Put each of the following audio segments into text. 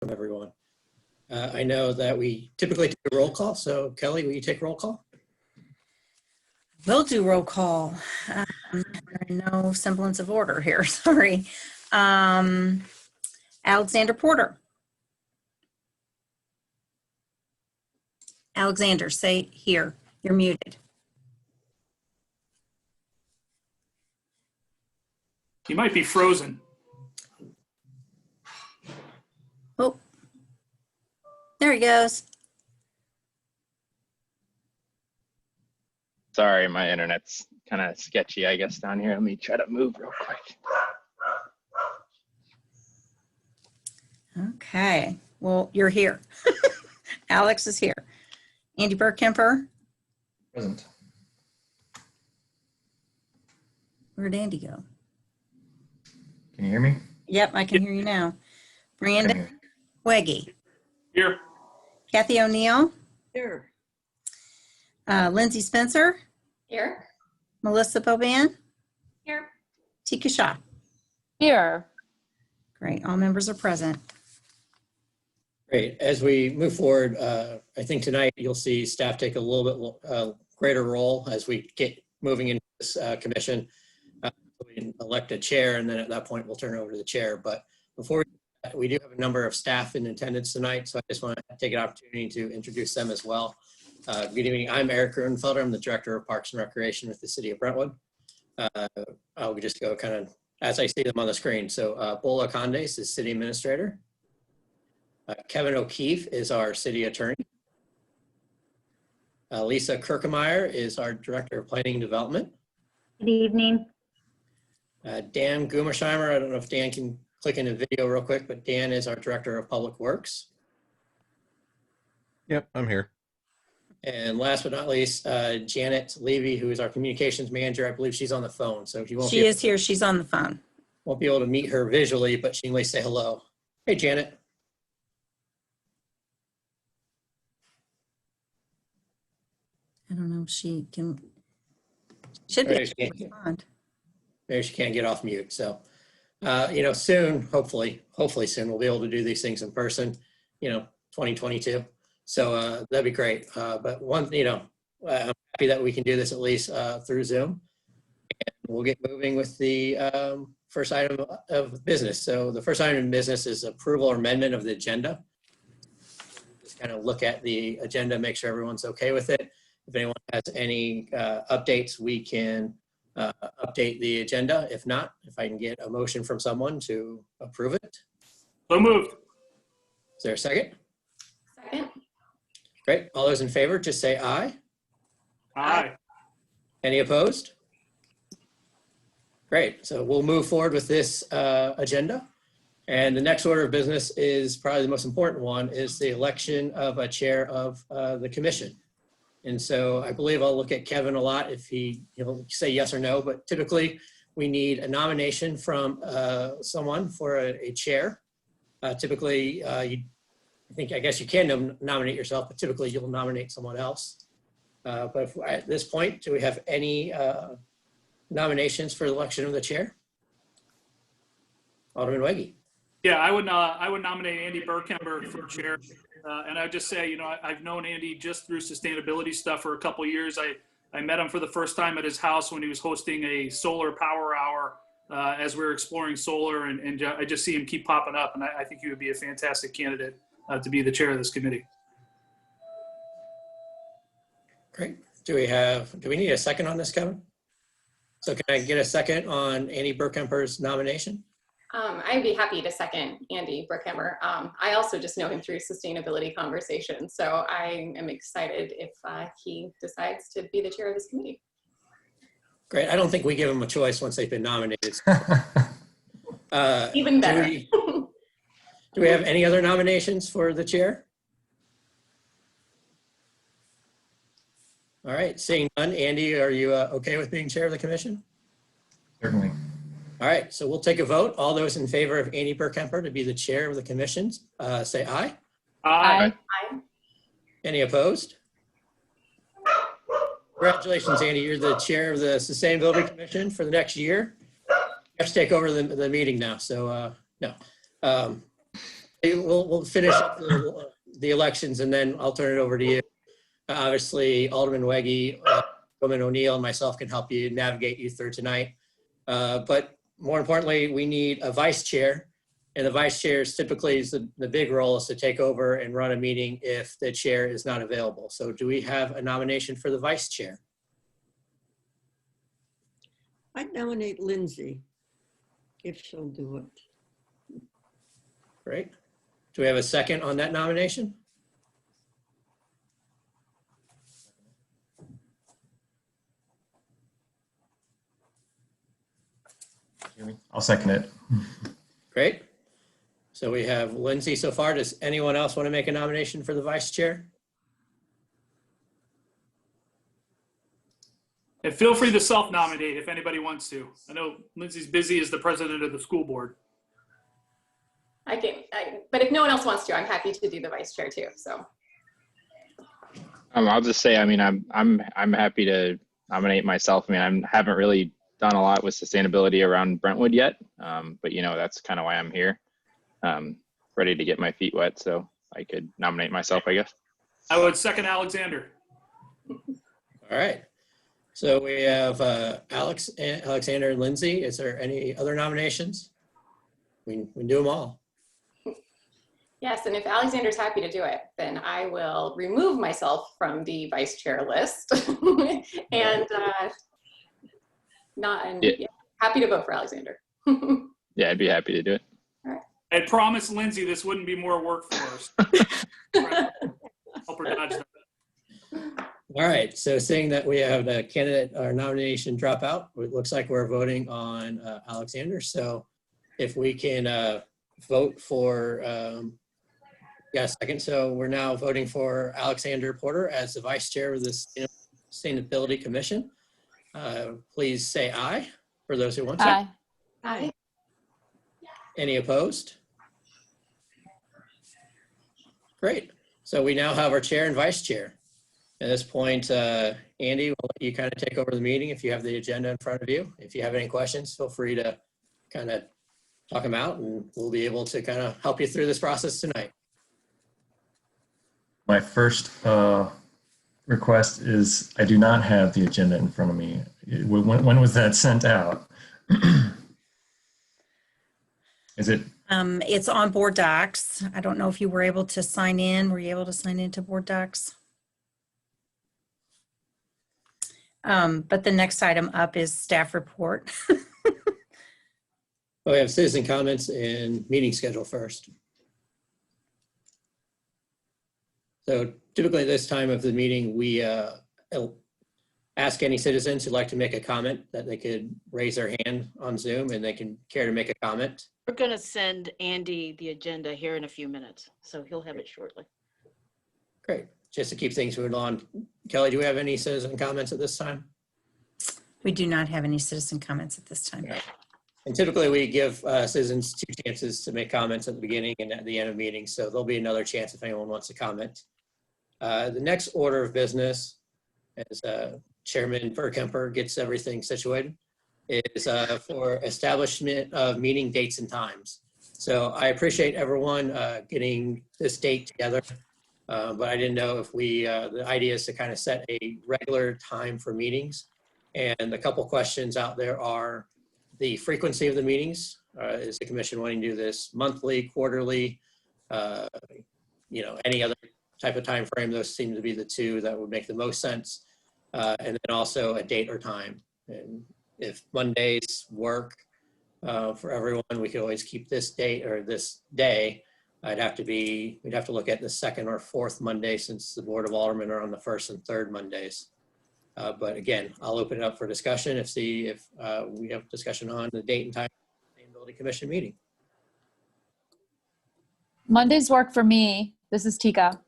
welcome everyone. I know that we typically take a roll call, so Kelly, will you take roll call? We'll do roll call. No semblance of order here, sorry. Alexander Porter. Alexander, say here. You're muted. You might be frozen. Oh, there he goes. Sorry, my internet's kind of sketchy, I guess, down here. Let me try to move real quick. Okay, well, you're here. Alex is here. Andy Burkemper. Present. Where'd Andy go? Can you hear me? Yep, I can hear you now. Brandon Weggy. Here. Kathy O'Neill. Here. Lindsay Spencer. Here. Melissa Boban. Here. Tika Shaw. Here. Great, all members are present. Great. As we move forward, I think tonight you'll see staff take a little bit greater role as we get moving into this commission. We can elect a chair, and then at that point we'll turn it over to the chair. But before we do have a number of staff in attendance tonight, so I just want to take an opportunity to introduce them as well. Good evening. I'm Eric Grunfelder. I'm the Director of Parks and Recreation with the City of Brentwood. I'll just go kind of as I see them on the screen. So Bola Condes is City Administrator. Kevin O'Keefe is our City Attorney. Lisa Kirkemeyer is our Director of Planning and Development. Good evening. Dan Gumersheimer, I don't know if Dan can click in the video real quick, but Dan is our Director of Public Works. Yep, I'm here. And last but not least, Janet Levy, who is our Communications Manager. I believe she's on the phone, so if you won't She is here, she's on the phone. won't be able to meet her visually, but she can at least say hello. Hey, Janet. I don't know if she can, should be able to respond. Maybe she can't get off mute. So, soon, hopefully soon, we'll be able to do these things in person, 2022. So that'd be great. But I'm happy that we can do this at least through Zoom. And we'll get moving with the first item of business. So the first item of business is approval or amendment of the agenda. Just kind of look at the agenda, make sure everyone's okay with it. If anyone has any updates, we can update the agenda. If not, if I can get a motion from someone to approve it. So moved. Is there a second? Second. Great. All those in favor, just say aye. Aye. Any opposed? Great. So we'll move forward with this agenda. And the next order of business is probably the most important one, is the election of a chair of the commission. And so I believe I'll look at Kevin a lot if he'll say yes or no, but typically we need a nomination from someone for a chair. Typically, I guess you can nominate yourself, but typically you'll nominate someone else. But at this point, do we have any nominations for the election of the chair? Alderman Weggy. Yeah, I would nominate Andy Burkemper for chair. And I would just say, I've known Andy just through sustainability stuff for a couple of years. I met him for the first time at his house when he was hosting a solar power hour as we were exploring solar. And I just see him keep popping up. And I think he would be a fantastic candidate to be the chair of this committee. Great. Do we need a second on this, Kevin? So can I get a second on Andy Burkemper's nomination? I'd be happy to second Andy Burkemper. I also just know him through sustainability conversations, so I am excited if he decides to be the chair of this committee. Great. I don't think we give them a choice once they've been nominated. Even better. Do we have any other nominations for the chair? All right. Seeing none, Andy, are you okay with being chair of the commission? Certainly. All right, so we'll take a vote. All those in favor of Andy Burkemper to be the chair of the commissions, say aye. Aye. Aye. Any opposed? Congratulations, Andy. You're the chair of the Sustainability Commission for the next year. You have to take over the meeting now, so no. we'll finish up the elections and then I'll turn it over to you. Obviously, Alderman Weggie, Alderman O'Neill, and myself can help you navigate you through tonight. But more importantly, we need a vice chair. And the vice chair is typically the big role is to take over and run a meeting if the chair is not available. So do we have a nomination for the vice chair? I nominate Lindsay, if she'll do it. Great. Do we have a second on that nomination? I'll second it. Great. So we have Lindsay so far. Does anyone else want to make a nomination for the vice chair? And feel free to self-nominate if anybody wants to. I know Lindsay's busy as the president of the school board. But if no one else wants to, I'm happy to do the vice chair too, so. I'll just say, I mean, I'm happy to nominate myself. I mean, I haven't really done a lot with sustainability around Brentwood yet, but you know, that's kind of why I'm here. Ready to get my feet wet, so I could nominate myself, I guess. I would second Alexander. All right. So we have Alexander and Lindsay. Is there any other nominations? We can do them all. Yes, and if Alexander's happy to do it, then I will remove myself from the vice chair list. And happy to vote for Alexander. Yeah, I'd be happy to do it. I promised Lindsay this wouldn't be more work for us. Help her dodge that. All right. So seeing that we have the candidate or nomination drop out, it looks like we're voting on Alexander. So if we can vote for, second. So we're now voting for Alexander Porter as the vice chair of the Sustainability Commission. Please say aye for those who want to. Aye. Aye. Any opposed? Great. So we now have our chair and vice chair. At this point, Andy, we'll let you kind of take over the meeting if you have the agenda in front of you. If you have any questions, feel free to kind of talk them out and we'll be able to kind of help you through this process tonight. My first request is I do not have the agenda in front of me. When was that sent out? Is it? It's on board docs. I don't know if you were able to sign in. Were you able to sign into board docs? But the next item up is staff report. We have citizen comments and meeting schedule first. So typically this time of the meeting, we ask any citizens who'd like to make a comment that they could raise their hand on Zoom and they can care to make a comment. We're going to send Andy the agenda here in a few minutes, so he'll have it shortly. Great. Just to keep things moving on. Kelly, do we have any citizen comments at this time? We do not have any citizen comments at this time. Right. And typically we give citizens 2 chances to make comments at the beginning and at the end of meetings. So there'll be another chance if anyone wants to comment. The next order of business, as Chairman Burkemper gets everything situated, is for establishment of meeting dates and times. So I appreciate everyone getting this date together, but I didn't know if the idea is to kind of set a regular time for meetings. And a couple questions out there are the frequency of the meetings. Is the commission wanting to do this monthly, quarterly, any other type of time frame? Those seem to be the 2 that would make the most sense. And then also a date or time. And if Mondays work for everyone, we could always keep this date or this day. We'd have to look at the 2nd or 4th Monday since the Board of Aldermen are on the 1st and 3rd Mondays. But again, I'll open it up for discussion if we have discussion on the date and time of the Sustainability Commission meeting. Mondays work for me. This is Tika.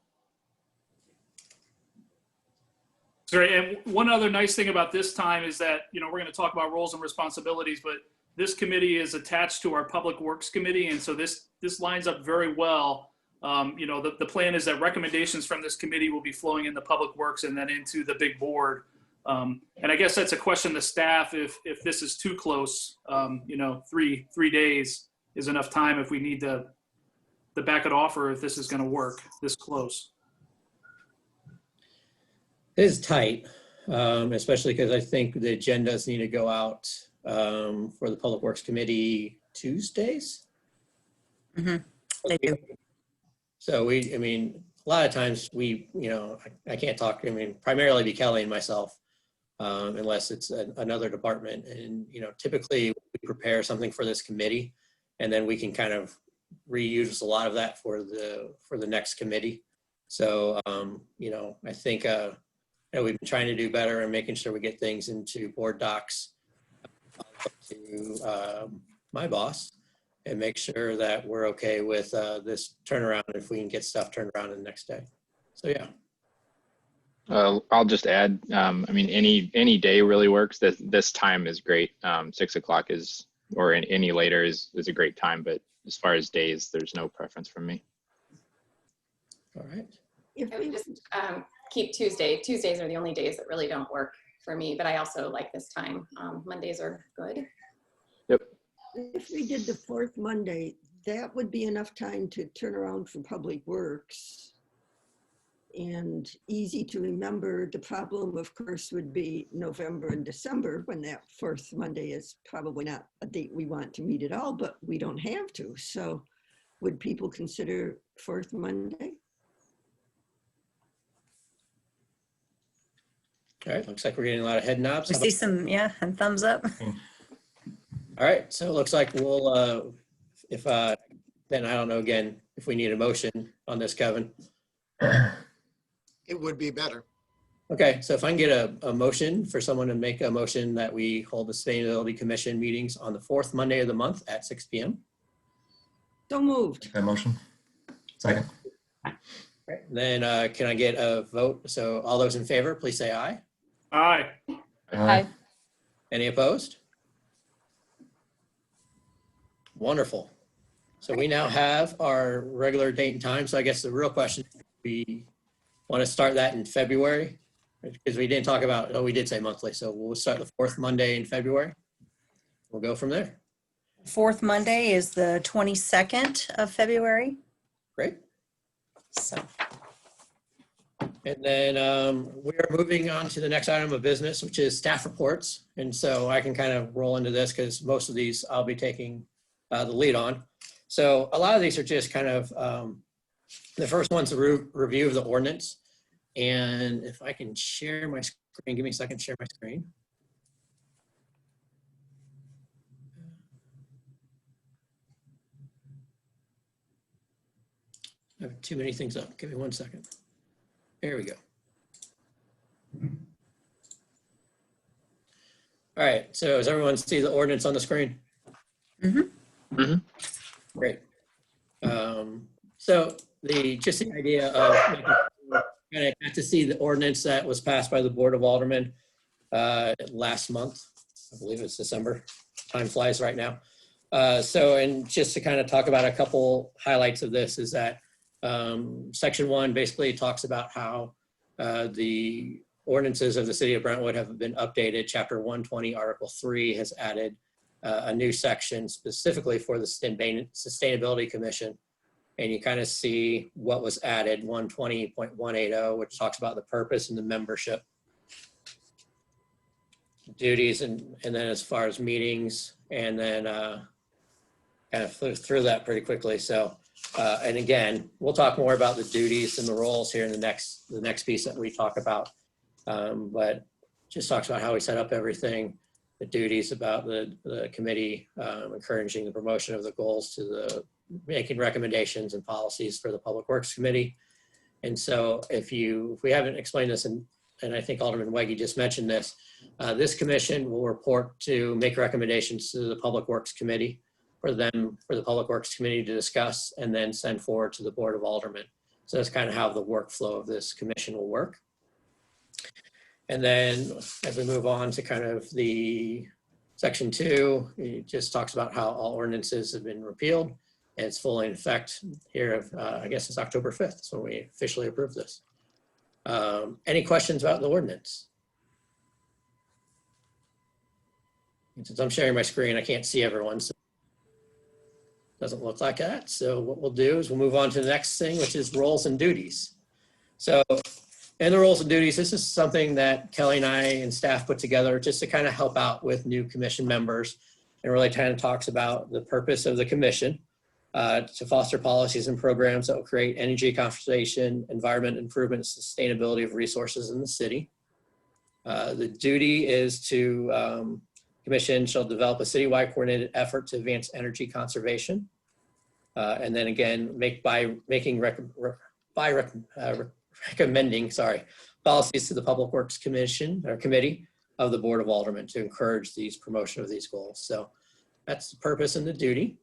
Great. And one other nice thing about this time is that, we're going to talk about roles and responsibilities, but this committee is attached to our Public Works Committee. And so this lines up very well. The plan is that recommendations from this committee will be flowing in the Public Works and then into the big board. And I guess that's a question to staff if this is too close, 3 days is enough time if we need to back it off, or if this is going to work this close. It is tight, especially because I think the agendas need to go out for the Public Works Committee Tuesdays. They do. So I mean, a lot of times I can't talk, I mean, primarily be Kelly and myself, unless it's another department. And, typically we prepare something for this committee, and then we can kind of reuse a lot of that for the next committee. So, I think, we've been trying to do better and making sure we get things into board docs to my boss and make sure that we're okay with this turnaround if we can get stuff turned around in the next day. So, yeah. I'll just add, I mean, any day really works. This time is great. 6 o'clock or any later is a great time, but as far as days, there's no preference for me. All right. If I we would just keep Tuesday. Tuesdays are the only days that really don't work for me, but I also like this time. Mondays are good. Yep. If we did the fourth Monday, that would be enough time to turn around for Public Works. And easy to remember. The problem, of course, would be November and December, when that fourth Monday is probably not a date we want to meet at all, but we don't have to. So would people consider fourth Monday? All right, looks like we're getting a lot of head nods. We see some, yeah, and thumbs up. All right, so it looks like we'll, then I don't know, again, if we need a motion on this, Kevin. It would be better. Okay, so if I can get a motion for someone to make a motion that we hold the Sustainability Commission meetings on the fourth Monday of the month at 6 p.m. So moved. That motion. Second. Right. Then can I get a vote? So all those in favor, please say aye. Aye. Aye. Any opposed? Wonderful. So we now have our regular date and time. So I guess the real question, we want to start that in February, because we didn't talk about, we did say monthly. So we'll start the fourth Monday in February. We'll go from there. Fourth Monday is the 22nd of February. Great. So And then we're moving on to the next item of business, which is staff reports. And so I can kind of roll into this because most of these I'll be taking the lead on. So a lot of these are just kind of, the first one's a review of the ordinance. And if I can share my screen, give me a second to share my screen. I have too many things up. Give me 1 second. There we go. All right, so does everyone see the ordinance on the screen? Great. So just the idea of kind of got to see the ordinance that was passed by the Board of Aldermen last month. I believe it's December. Time flies right now. And just to kind of talk about a couple highlights of this is that Section 1 basically talks about how the ordinances of the city of Brentwood have been updated. Chapter 120, Article 3 has added a new section specifically for the Sustainability Commission. And you kind of see what was added, 120.180, which talks about the purpose and the membership duties, and then as far as meetings, and then kind of flew through that pretty quickly. So, and again, we'll talk more about the duties and the roles here in the next piece that we talk about. But just talks about how we set up everything, the duties about the committee, encouraging the promotion of the goals to the making recommendations and policies for the Public Works Committee. And so if we haven't explained this, and I think Alderman Wegge just mentioned this, this commission will report to make recommendations to the Public Works Committee for the Public Works Committee to discuss and then send forward to the Board of Aldermen. So that's kind of how the workflow of this commission will work. And then as we move on to kind of the Section 2, it just talks about how all ordinances have been repealed. And it's fully in effect here I guess it's October 5th. So we officially approved this. Any questions about the ordinance? And since I'm sharing my screen, I can't see everyone. So doesn't look like that. So what we'll do is we'll move on to the next thing, which is roles and duties. So in the roles and duties, this is something that Kelly and I and staff put together just to kind of help out with new commission members. It really kind of talks about the purpose of the commission, to foster policies and programs that will create energy conservation, environment improvement, sustainability of resources in the city. The duty is to, commission shall develop a citywide coordinated effort to advance energy conservation. And then again, recommending policies to the Public Works Commission or Committee of the Board of Aldermen to encourage these promotion of these goals. So that's the purpose and the duty.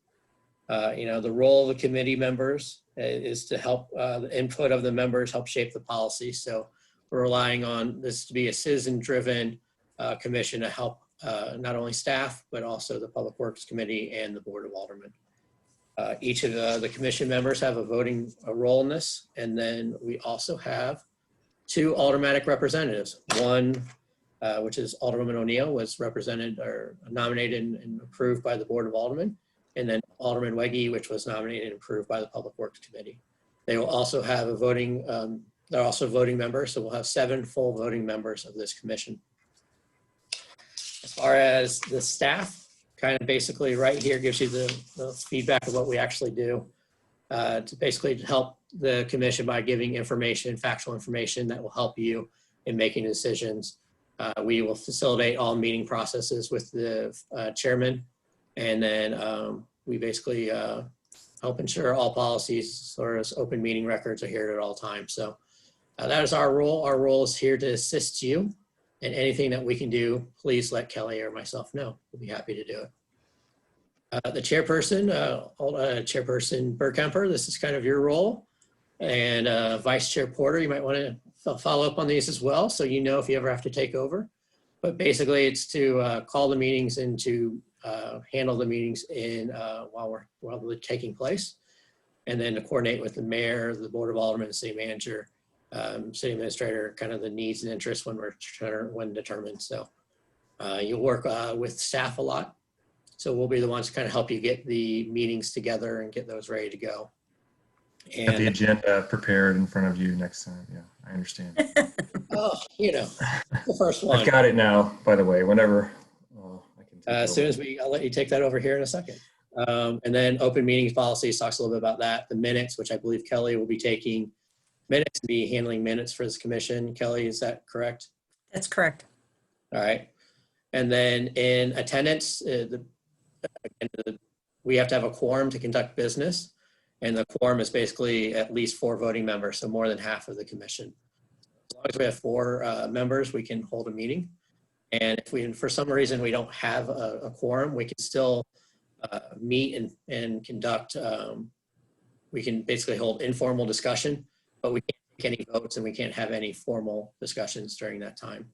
The role of the committee members is to help the input of the members help shape the policy. So we're relying on this to be a citizen-driven commission to help not only staff, but also the Public Works Committee and the Board of Aldermen. Each of the commission members have a role in this. And then we also have 2 automatic representatives. One, which is Alderwoman O'Neill, was represented or nominated and approved by the Board of Aldermen. And then Alderman Wegge, which was nominated and approved by the Public Works Committee. They will also have a voting, they're also voting members, so we'll have 7 full voting members of this commission. As far as the staff, kind of basically right here gives you the feedback of what we actually do to basically help the commission by giving information, factual information that will help you in making decisions. We will facilitate all meeting processes with the chairman, and then we basically help ensure all policies as far as open meeting records are here at all times. So that is our role. Our role is here to assist you, and anything that we can do, please let Kelly or myself know. We'll be happy to do it. The chairperson, Chairperson Burkemper, this is kind of your role. And Vice Chair Porter, you might want to follow up on these as well, so you know if you ever have to take over. But basically it's to call the meetings and to handle the meetings while they're taking place. And then to coordinate with the mayor, the Board of Aldermen, the city manager, city administrator, kind of the needs and interests when determined. So you'll work with staff a lot. So we'll be the ones to kind of help you get the meetings together and get those ready to go. Have the agenda prepared in front of you next time. Yeah, I understand. Oh, the first one. I've got it now, by the way, whenever I can take As soon as I'll let you take that over here in a second. And then open meetings policies talks a little bit about that. The minutes, which I believe Kelly will be taking minutes, be handling minutes for this commission. Kelly, is that correct? That's correct. All right. And then in attendance, we have to have a quorum to conduct business. And the quorum is basically at least 4 voting members, so more than half of the commission. As long as we have 4 members, we can hold a meeting. And if for some reason we don't have a quorum, we can still meet and conduct, we can basically hold informal discussion, but we can't take any votes and we can't have any formal discussions during that time.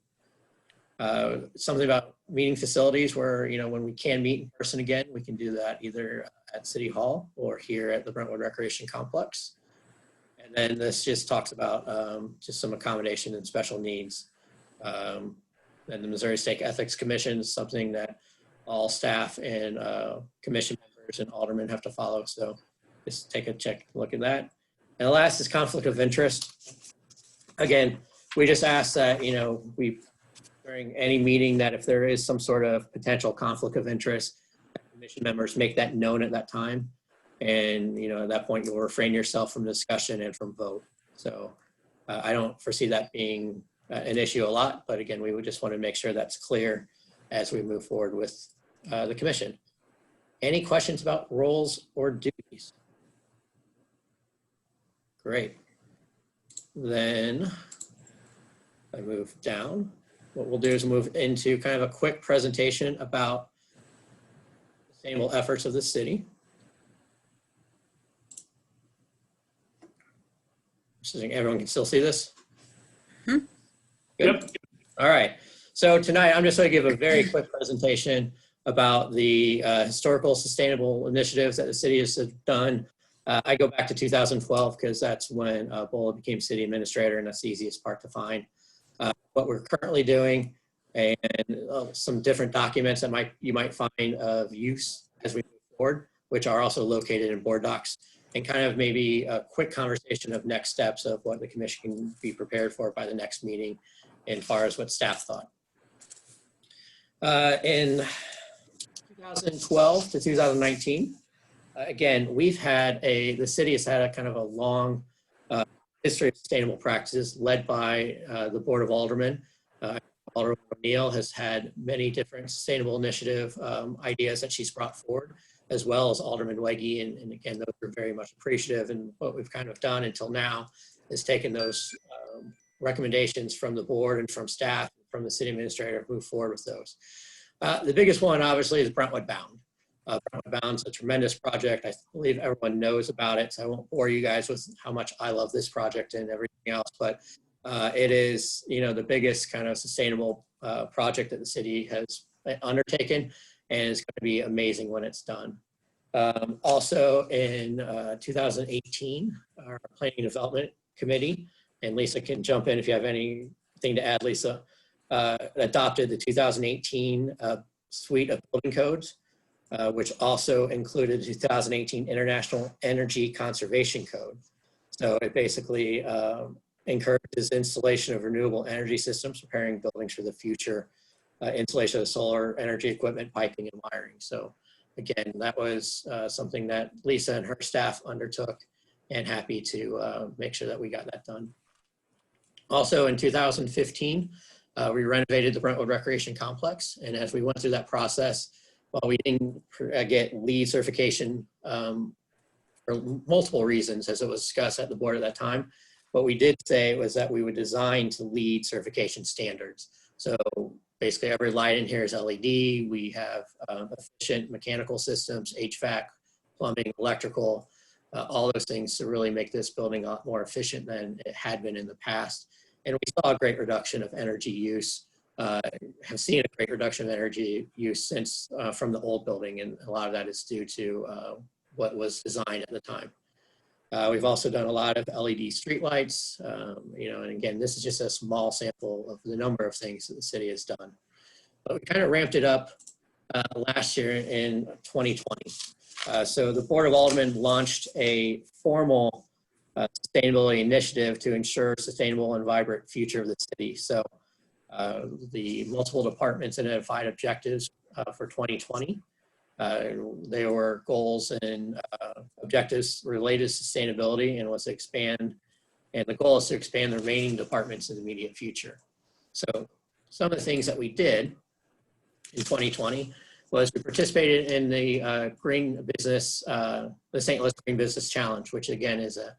Something about meeting facilities where, when we can meet in person again, we can do that either at City Hall or here at the Brentwood Recreation Complex. And then this just talks about just some accommodation and special needs. And the Missouri State Ethics Commission is something that all staff and commission members and aldermen have to follow. So just take a look at that. And the last is conflict of interest. Again, we just ask that, during any meeting that if there is some sort of potential conflict of interest, commission members make that known at that time. And, at that point, you'll refrain yourself from discussion and from vote. So I don't foresee that being an issue a lot. But again, we would just want to make sure that's clear as we move forward with the commission. Any questions about roles or duties? Great. Then I move down. What we'll do is move into kind of a quick presentation about sustainable efforts of the city. So everyone can still see this? Good. Yep. All right. So tonight, I'm just going to give a very quick presentation about the historical sustainable initiatives that the city has done. I go back to 2012 because that's when Bola became city administrator, and that's the easiest part to find. What we're currently doing, and some different documents that you might find of use as we move forward. which are also located in board docs, and kind of maybe a quick conversation of next steps of what the commission can be prepared for by the next meeting as far as what staff thought. In 2012 to 2019, again, the city has had a kind of a long history of sustainable practices led by the Board of Aldermen. Alderman O'Neill has had many different sustainable initiative ideas that she's brought forward, as well as Alderman Wegge. And again, those are very much appreciative. And what we've kind of done until now is taken those recommendations from the board and from staff, from the city administrator, move forward with those. The biggest one, obviously, is Brentwood Bound. Brentwood Bound's a tremendous project. I believe everyone knows about it, so I won't bore you guys with how much I love this project and everything else, but it is, the biggest kind of sustainable project that the city has undertaken, and it's going to be amazing when it's done. Also in 2018, our Planning and Development Committee, and Lisa can jump in if you have anything to add, Lisa, adopted the 2018 suite of building codes, which also included the 2018 International Energy Conservation Code. So it basically encourages installation of renewable energy systems, preparing buildings for the future, installation of solar energy equipment, piping, and wiring. So again, that was something that Lisa and her staff undertook, and happy to make sure that we got that done. Also in 2015, we renovated the Brentwood Recreation Complex. And as we went through that process, while we didn't get LEED certification for multiple reasons, as it was discussed at the board at that time, what we did say was that we would design to LEED certification standards. So basically every light in here is LED. We have efficient mechanical systems, HVAC, plumbing, electrical, all those things to really make this building a lot more efficient than it had been in the past. And we saw a great reduction of energy use, have seen a great reduction of energy use since from the old building. And a lot of that is due to what was designed at the time. We've also done a lot of LED streetlights, and again, this is just a small sample of the number of things that the city has done. But we kind of ramped it up last year in 2020. So the Board of Aldermen launched a formal sustainability initiative to ensure sustainable and vibrant future of the city. So the multiple departments identified objectives for 2020. They were goals and objectives related to sustainability, and was to expand, and the goal is to expand the remaining departments in the immediate future. So some of the things that we did in 2020 was we participated in the the St. Louis Green Business Challenge, which again is a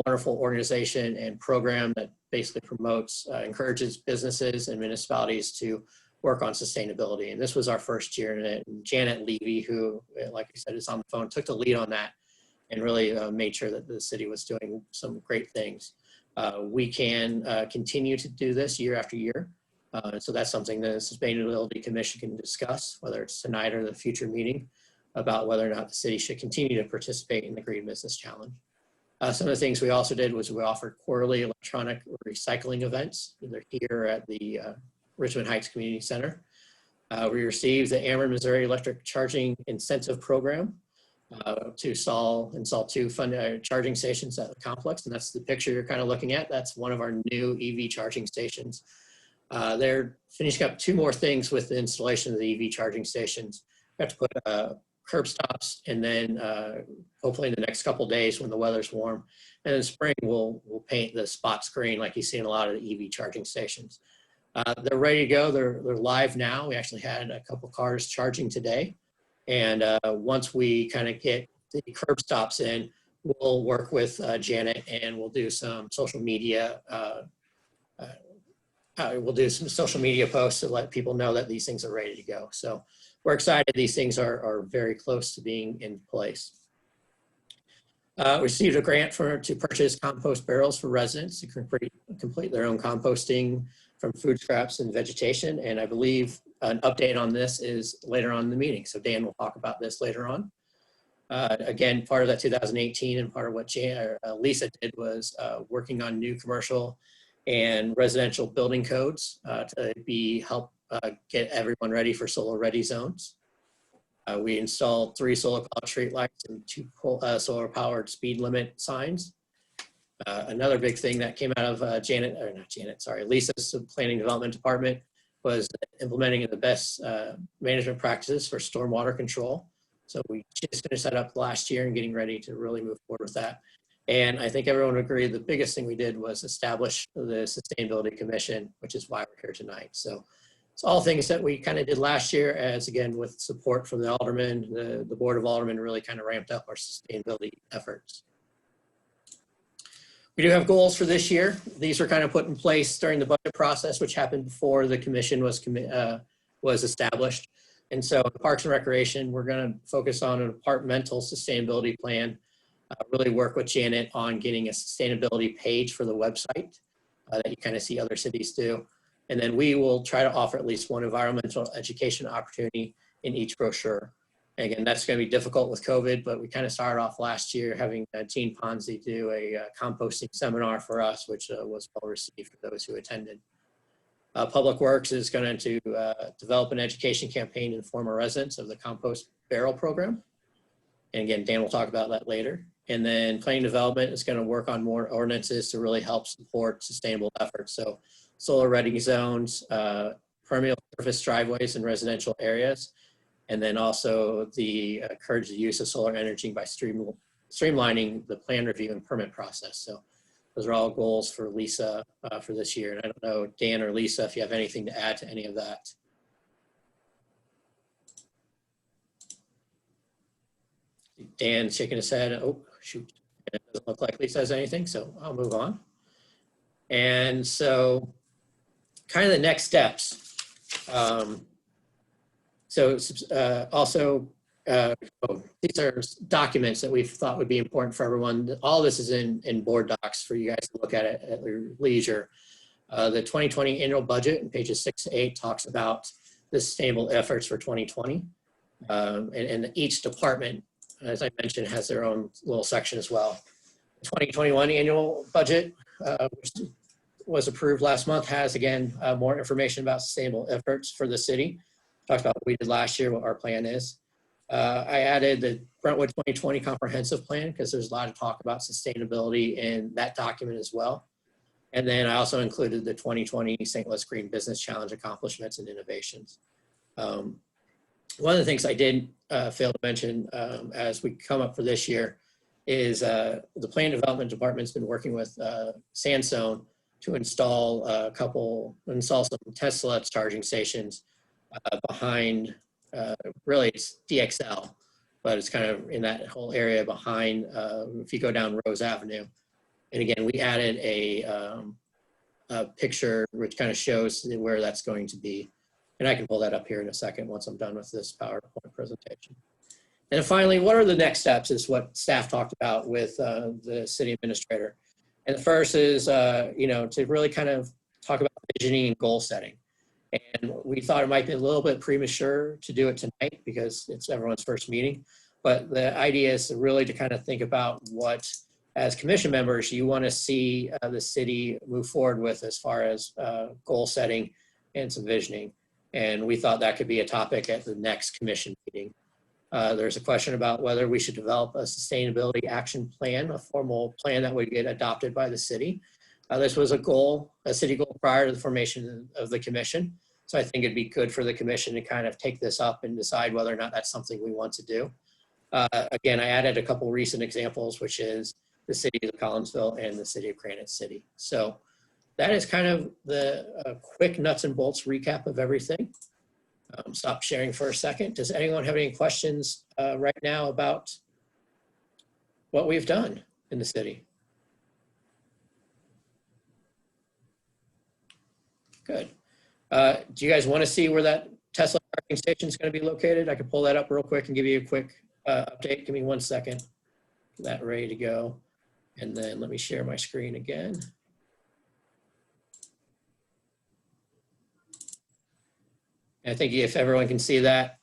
wonderful organization and program that basically promotes, encourages businesses and municipalities to work on sustainability. And this was our first year in it. And Janet Levy, who, like I said, is on the phone, took the lead on that and really made sure that the city was doing some great things. We can continue to do this year after year. So that's something that the Sustainability Commission can discuss, whether it's tonight or the future meeting, about whether or not the city should continue to participate in the Green Business Challenge. Some of the things we also did was we offered quarterly electronic recycling events, either here at the Richmond Heights Community Center. We received the Ameren Missouri Electric Charging Incentive Program to install 2 charging stations at the complex. And that's the picture you're kind of looking at. That's one of our new EV charging stations. They're finishing up 2 more things with the installation of the EV charging stations. We have to put curb stops, and then hopefully in the next couple of days when the weather's warm, and in spring we'll paint the spots green like you see in a lot of the EV charging stations. They're ready to go. They're live now. We actually had a couple cars charging today, and once we kind of get the curb stops in, we'll work with Janet, and we'll do some social media. We'll do some social media posts to let people know that these things are ready to go. So we're excited. These things are very close to being in place. Received a grant to purchase compost barrels for residents to complete their own composting from food scraps and vegetation. And I believe an update on this is later on in the meeting. So Dan will talk about this later on. Again, part of that 2018 and part of what Lisa did was working on new commercial and residential building codes to help get everyone ready for solar ready zones. We installed 3 solar powered street lights and 2 solar powered speed limit signs. Another big thing that came out of Lisa's planning development department was implementing the best management practices for stormwater control. So we just finished that up last year and getting ready to really move forward with that. And I think everyone would agree the biggest thing we did was establish the Sustainability Commission, which is why we're here tonight. So it's all things that we kind of did last year, as again, with support from the aldermen, the Board of Aldermen really kind of ramped up our sustainability efforts. We do have goals for this year. These were kind of put in place during the budget process, which happened before the commission was established. And so Parks and Recreation, we're going to focus on an departmental sustainability plan, really work with Janet on getting a sustainability page for the website that you kind of see other cities do. And then we will try to offer at least one environmental education opportunity in each brochure. And again, that's going to be difficult with COVID, but we kind of started off last year having Gene Ponzi do a composting seminar for us, which was well received for those who attended. Public Works is going to develop an education campaign in former residents of the compost barrel program. And again, Dan will talk about that later. And then Planning Development is going to work on more ordinances to really help support sustainable efforts. So solar ready zones, permeable surface driveways in residential areas, and then also the encourage the use of solar energy by streamlining the plan review and permit process. So those are all goals for Lisa for this year. And I don't know, Dan or Lisa, if you have anything to add to any of that. Dan's shaking his head. Oh, shoot. It doesn't look like Lisa has anything, so I'll move on. And so kind of the next steps. These are documents that we thought would be important for everyone. All this is in board docs for you guys to look at it at your leisure. The 2020 annual budget in pages 6 to 8 talks about the sustainable efforts for 2020. And each department, as I mentioned, has their own little section as well. The 2021 annual budget, which was approved last month, has again more information about sustainable efforts for the city. Talked about what we did last year, what our plan is. I added the Brentwood 2020 comprehensive plan because there's a lot of talk about sustainability in that document as well. And then I also included the 2020 St. Louis Green Business Challenge accomplishments and innovations. One of the things I did fail to mention as we come up for this year is the Plan Development Department's been working with Sandstone to install some Tesla charging stations behind, really it's DXL, but it's kind of in that whole area behind, if you go down Rose Avenue. And again, we added a picture which kind of shows where that's going to be. And I can pull that up here in a second once I'm done with this PowerPoint presentation. And then finally, what are the next steps is what staff talked about with the city administrator. And the first is, to really kind of talk about visioning and goal setting. And we thought it might be a little bit premature to do it tonight because it's everyone's first meeting. But the idea is really to kind of think about what, as commission members, you want to see the city move forward with as far as goal setting and some visioning. And we thought that could be a topic at the next commission meeting. There's a question about whether we should develop a sustainability action plan, a formal plan that would get adopted by the city. This was a city goal prior to the formation of the commission. So I think it'd be good for the commission to kind of take this up and decide whether or not that's something we want to do. Again, I added a couple recent examples, which is the city of Collinsville and the city of Granite City. So that is kind of the quick nuts and bolts recap of everything. Stop sharing for a second. Does anyone have any questions right now about what we've done in the city? Good. Do you guys want to see where that Tesla charging station is going to be located? I can pull that up real quick and give you a quick update. Give me 1 second. Get that ready to go. And then let me share my screen again. I think if everyone can see that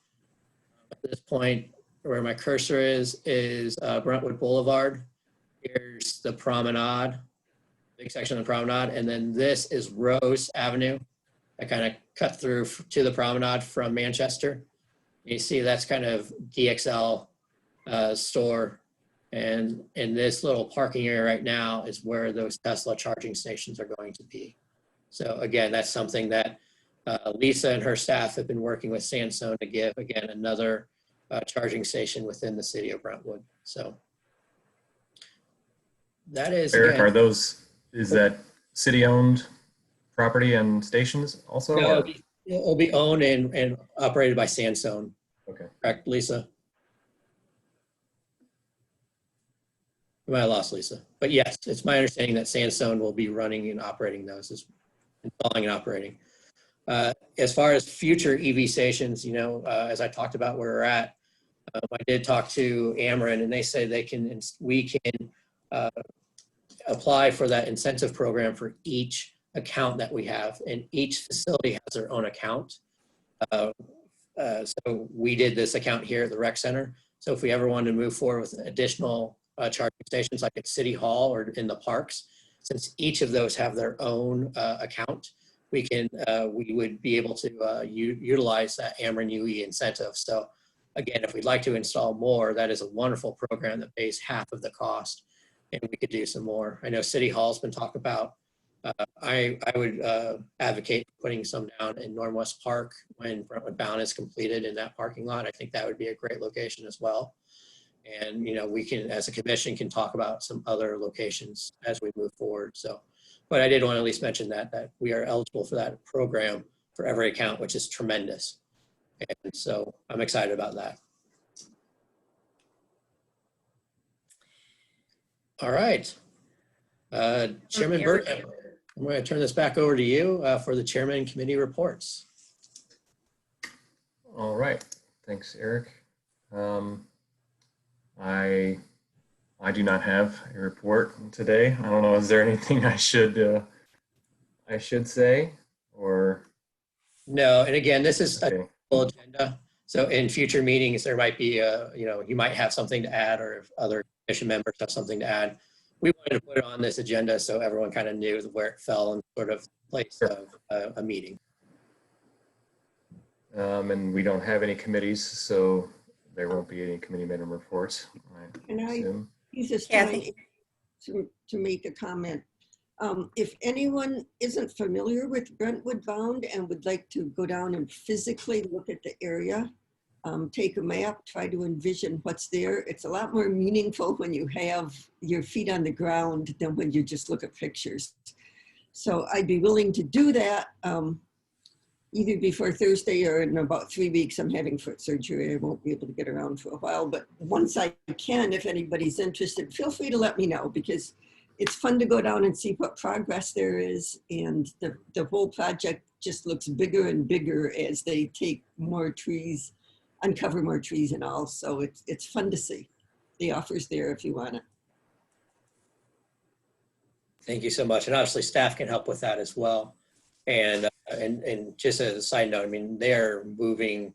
at this point, where my cursor is Brentwood Boulevard. Here's the promenade, big section of the promenade. And then this is Rose Avenue. I kind of cut through to the promenade from Manchester. You see that's kind of DXL store. And in this little parking area right now is where those Tesla charging stations are going to be. So again, that's something that Lisa and her staff have been working with Sandstone to give, again, another charging station within the city of Brentwood. So that is, Eric, again, is that city-owned property and stations also? no, or- it'll be owned and operated by Sandstone. Okay. Correct, Lisa? I lost Lisa. But yes, it's my understanding that Sandstone will be running and operating those, installing and operating. As far as future EV stations, you know, as I talked about where we're at, I did talk to Ameren and they say we can apply for that incentive program for each account that we have, and each facility has their own account. So we did this account here at the rec center. So if we ever wanted to move forward with additional charging stations like at City Hall or in the parks, since each of those have their own account, we would be able to utilize that Ameren UE incentive. So again, if we'd like to install more, that is a wonderful program that pays half of the cost, and we could do some more. I know City Hall's been talked about. I would advocate putting some down in Northwest Park when Brentwood Bound is completed in that parking lot. I think that would be a great location as well. And, you know, we can, as a commission, can talk about some other locations as we move forward. So, but I did want to at least mention that we are eligible for that program for every account, which is tremendous. And so I'm excited about that. All right. Chairman Burt, I'm going to turn this back over to you for the chairman committee reports. All right. Thanks, Eric. I do not have a report today. I don't know. Is there anything I should say or? No. And again, this is Okay. a full agenda. So in future meetings, there might be you know, you might have something to add, or if other commission members have something to add. We wanted to put it on this agenda so everyone kind of knew where it fell and sort of place of a meeting. And we don't have any committees, so there won't be any committee member reports. And I assume. use this Kathy. time to make a comment. If anyone isn't familiar with Brentwood Bound and would like to go down and physically look at the area, take a map, try to envision what's there. It's a lot more meaningful when you have your feet on the ground than when you just look at pictures. So I'd be willing to do that either before Thursday or in about 3 weeks. I'm having foot surgery. I won't be able to get around for a while, but once I can, if anybody's interested, feel free to let me know, because it's fun to go down and see what progress there is. And the whole project just looks bigger and bigger as they take more trees, uncover more trees and all. So it's fun to see. The offer's there if you want it. Thank you so much. And obviously staff can help with that as well. And just as a side note, I mean, they're moving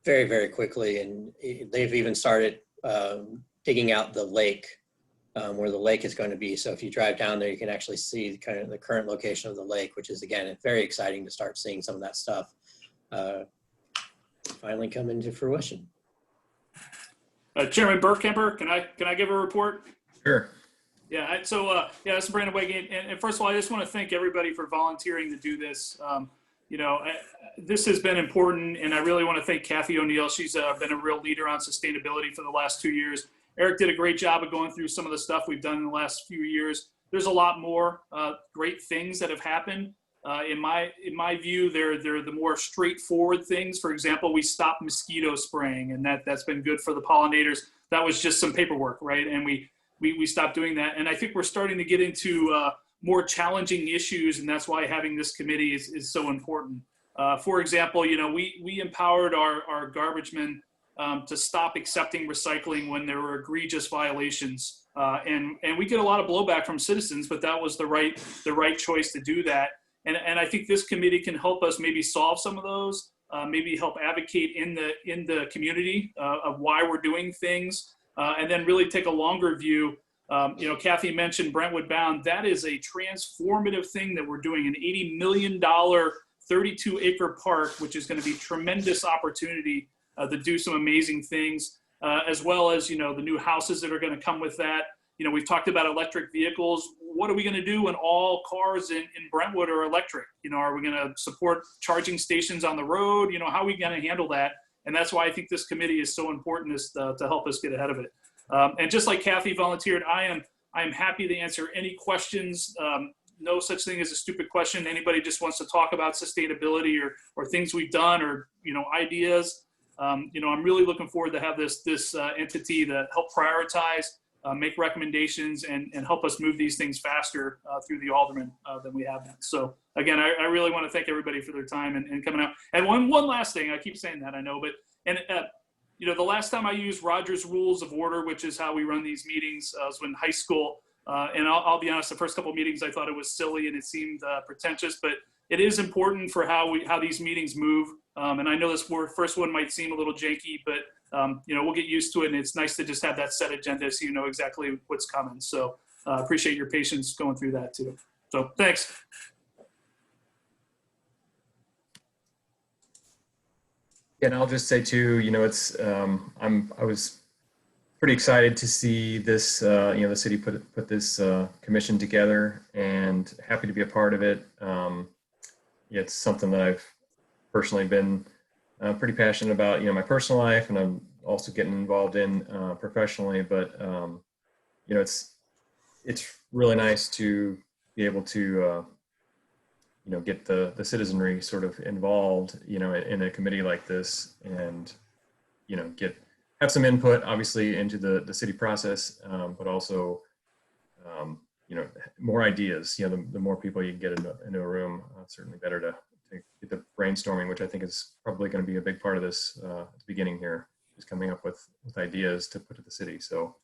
very, very quickly, and they've even started digging out the lake where the lake is going to be. So if you drive down there, you can actually see kind of the current location of the lake, which is, again, it's very exciting to start seeing some of that stuff finally come into fruition. Chairman Burkemper, can I give a report? Sure. Yeah, this is Brandon Wegate. And first of all, I just want to thank everybody for volunteering to do this. You know, this has been important, and I really want to thank Kathy O'Neill. She's been a real leader on sustainability for the last 2 years. Eric did a great job of going through some of the stuff we've done in the last few years. There's a lot more great things that have happened. In my view, they're the more straightforward things. For example, we stopped mosquito spraying, and that's been good for the pollinators. That was just some paperwork, right? And we stopped doing that. And I think we're starting to get into more challenging issues, and that's why having this committee is so important. For example, you know, we empowered our garbage men to stop accepting recycling when there were egregious violations. And we get a lot of blowback from citizens, but that was the right choice to do that. And I think this committee can help us maybe solve some of those, maybe help advocate in the community of why we're doing things, and then really take a longer view. You know, Kathy mentioned Brentwood Bound. That is a transformative thing that we're doing, an $80 million 32-acre park, which is going to be tremendous opportunity to do some amazing things, as well as, the new houses that are going to come with that. We've talked about electric vehicles. What are we going to do when all cars in Brentwood are electric? Are we going to support charging stations on the road? How are we going to handle that? And that's why I think this committee is so important, is to help us get ahead of it. And just like Kathy volunteered, I am happy to answer any questions. No such thing as a stupid question. Anybody just wants to talk about sustainability or things we've done, or ideas. I'm really looking forward to have this entity to help prioritize, make recommendations, and help us move these things faster through the aldermen than we have been. So again, I really want to thank everybody for their time and coming out. And one last thing, I keep saying that, I know, but the last time I used Roger's Rules of Order, which is how we run these meetings, was in high school. And I'll be honest, the first couple of meetings I thought it was silly and it seemed pretentious, but it is important for how these meetings move. And I know this first one might seem a little janky, but we'll get used to it. And it's nice to just have that set agenda so you know exactly what's coming. So appreciate your patience going through that too. So thanks. And I'll just say too, it's I was pretty excited to see this, the city put this commission together, and happy to be a part of it. It's something that I've personally been pretty passionate about, my personal life, and I'm also getting involved in professionally. But it's really nice to be able to get the citizenry sort of involved, in a committee like this, and have some input, obviously, into the city process, but also more ideas. The more people you can get into a room, certainly better to get the brainstorming, which I think is probably going to be a big part of this at the beginning here, is coming up with ideas to put to the city. So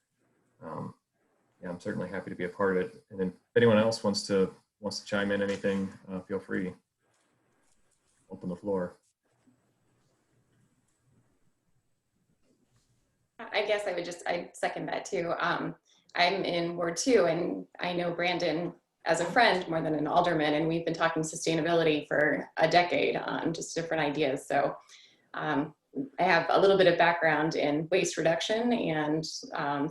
I'm certainly happy to be a part of it. And then if anyone else wants to chime in anything, feel free. Open the floor. I guess I second that too. I'm in Ward 2, and I know Brandon as a friend more than an alderman, and we've been talking sustainability for a decade on just different ideas. So I have a little bit of background in waste reduction and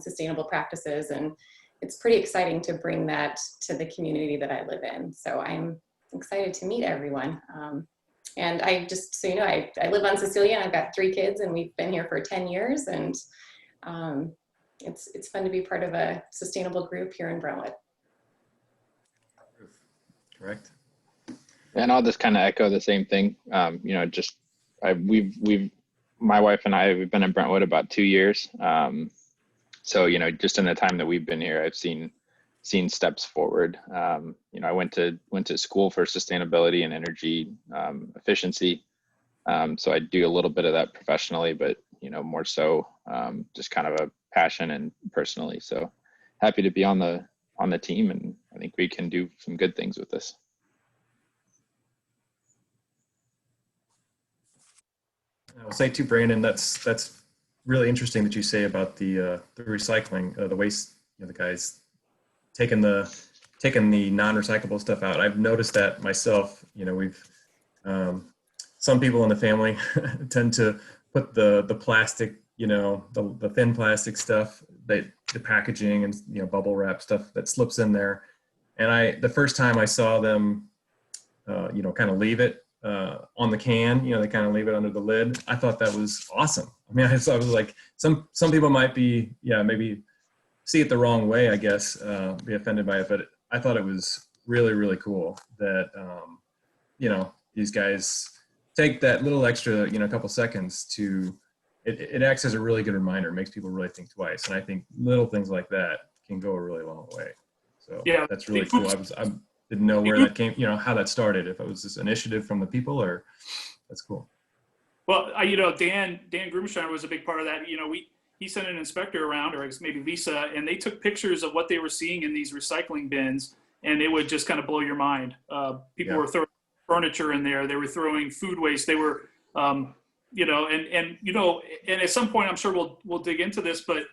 sustainable practices, and it's pretty exciting to bring that to the community that I live in. So I'm excited to meet everyone. And I just, so you know, I live on Cecilia, and I've got 3 kids, and we've been here for 10 years, and it's fun to be part of a sustainable group here in Brentwood. Correct. And I'll just kind of echo the same thing. My wife and I, we've been in Brentwood about 2 years. So, just in the time that we've been here, I've seen steps forward. I went to school for sustainability and energy efficiency. So I do a little bit of that professionally, but, more so just kind of a passion and personally. So happy to be on the team, and I think we can do some good things with this. I'll say too, Brandon, that's really interesting that you say about the recycling, the waste. The guys taking the non-recyclable stuff out. I've noticed that myself. We've some people in the family tend to put the plastic, the thin plastic stuff, the packaging and bubble wrap stuff that slips in there. And the first time I saw them, kind of leave it on the can, they kind of leave it under the lid. I thought that was awesome. I mean, I was like, some people might be, maybe see it the wrong way, I guess, be offended by it. But I thought it was really, really cool that, these guys take that little extra, couple seconds to, it acts as a really good reminder, makes people really think twice. And I think little things like that can go a really long way. So yeah, that's really cool. I didn't know where that came, how that started, if it was this initiative from the people, or that's cool. Well, Dan Grumensteiner was a big part of that. He sent an inspector around, or maybe Lisa, and they took pictures of what they were seeing in these recycling bins, and it would just kind of blow your mind. People were throwing furniture in there. They were throwing food waste. They were, and at some point, I'm sure we'll dig into this, but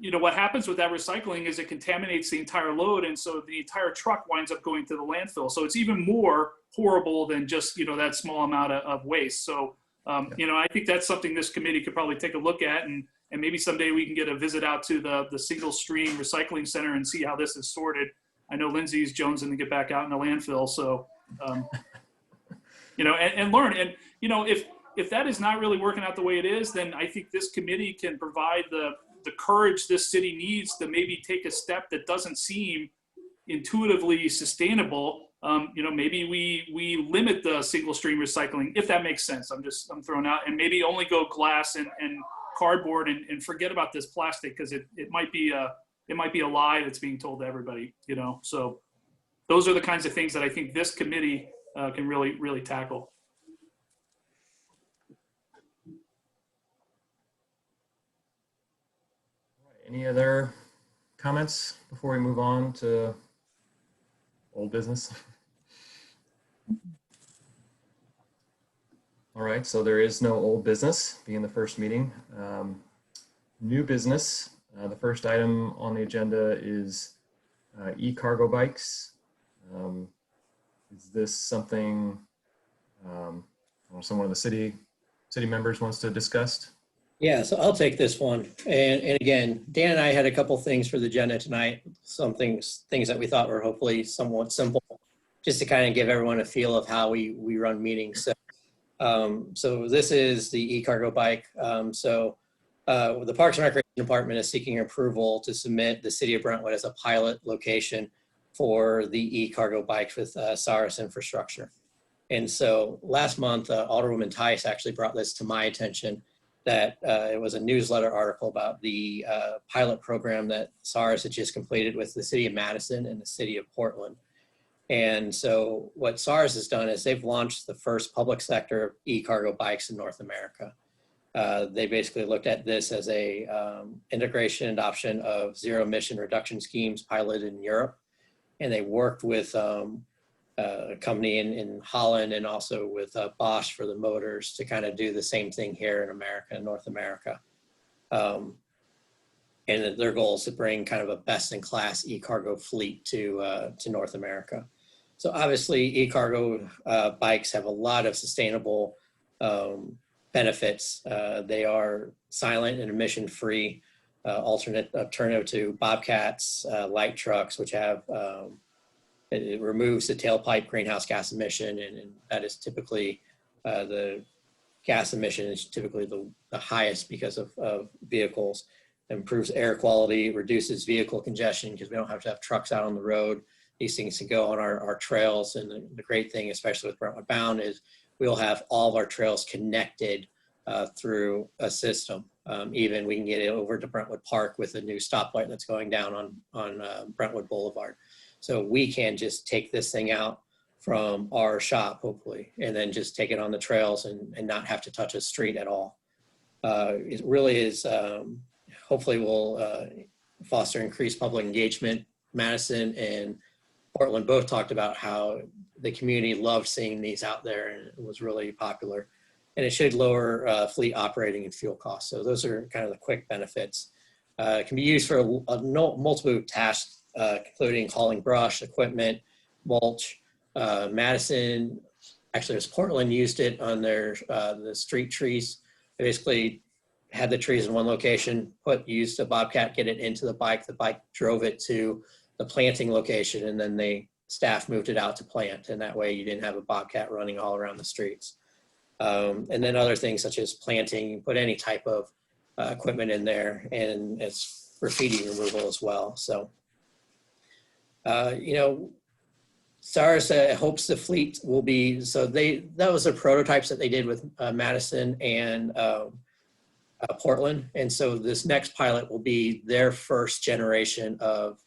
what happens with that recycling is it contaminates the entire load, and so the entire truck winds up going to the landfill. So it's even more horrible than just that small amount of waste. So You know, I think that's something this committee could probably take a look at, and maybe someday we can get a visit out to the single stream recycling center and see how this is sorted. I know Lindsay's jonesing to get back out in the landfill, so you know, and learn. And you know, if that is not really working out the way it is, then I think this committee can provide the courage this city needs to maybe take a step that doesn't seem intuitively sustainable. You know, maybe we limit the single stream recycling, if that makes sense. I'm throwing out, and maybe only go glass and cardboard and forget about this plastic, because it might be a lie that's being told to everybody, you know. So those are the kinds of things that I think this committee can really tackle. Any other comments before we move on to old business? All right, so there is no old business being the first meeting. New business, the first item on the agenda is e-cargo bikes. Is this something someone of the city members wants to discuss? Yeah, so I'll take this one. And again, Dan and I had a couple things for the agenda tonight, some things that we thought were hopefully somewhat simple, just to kind of give everyone a feel of how we run meetings. So this is the e-cargo bike. The Parks and Recreation Department is seeking approval to submit the city of Brentwood as a pilot location for the e-cargo bikes with Saris Infrastructure. And so last month, Alderwoman Tice actually brought this to my attention, that it was a newsletter article about the pilot program that Saris had just completed with the city of Madison and the city of Portland. And so what Saris has done is they've launched the first public sector e-cargo bikes in North America. They basically looked at this as a integration and adoption of zero emission reduction schemes piloted in Europe. And they worked with a company in Holland and also with Bosch for the motors to kind of do the same thing here in America, in North America. And their goal is to bring kind of a best-in-class e-cargo fleet to North America. So obviously e-cargo bikes have a lot of sustainable benefits. They are silent and emission-free, alternative to bobcats, light trucks, which have it removes the tailpipe greenhouse gas emission, and that is typically the gas emission is typically the highest because of vehicles. It improves air quality, reduces vehicle congestion because we don't have to have trucks out on the road. These things can go on our trails, and the great thing, especially with Brentwood Bound, is we'll have all of our trails connected through a system. Even we can get it over to Brentwood Park with a new stoplight that's going down on Brentwood Boulevard. So we can just take this thing out from our shop, hopefully, and then just take it on the trails and not have to touch a street at all. It really is, hopefully will foster increased public engagement. Madison and Portland both talked about how the community loved seeing these out there, and it was really popular. And it should lower fleet operating and fuel costs. So those are kind of the quick benefits. It can be used for multiple tasks, including hauling brush, equipment, mulch. Madison, actually, it was Portland, used it on their the street trees. They basically had the trees in one location, used a bobcat, get it into the bike drove it to the planting location, and then staff moved it out to plant, and that way you didn't have a bobcat running all around the streets. And then other things such as planting, you put any type of equipment in there, and it's graffiti removal as well. So, you know, Saris hopes the fleet will be, so that was the prototypes that they did with Madison and Portland. And so this next pilot will be their first generation of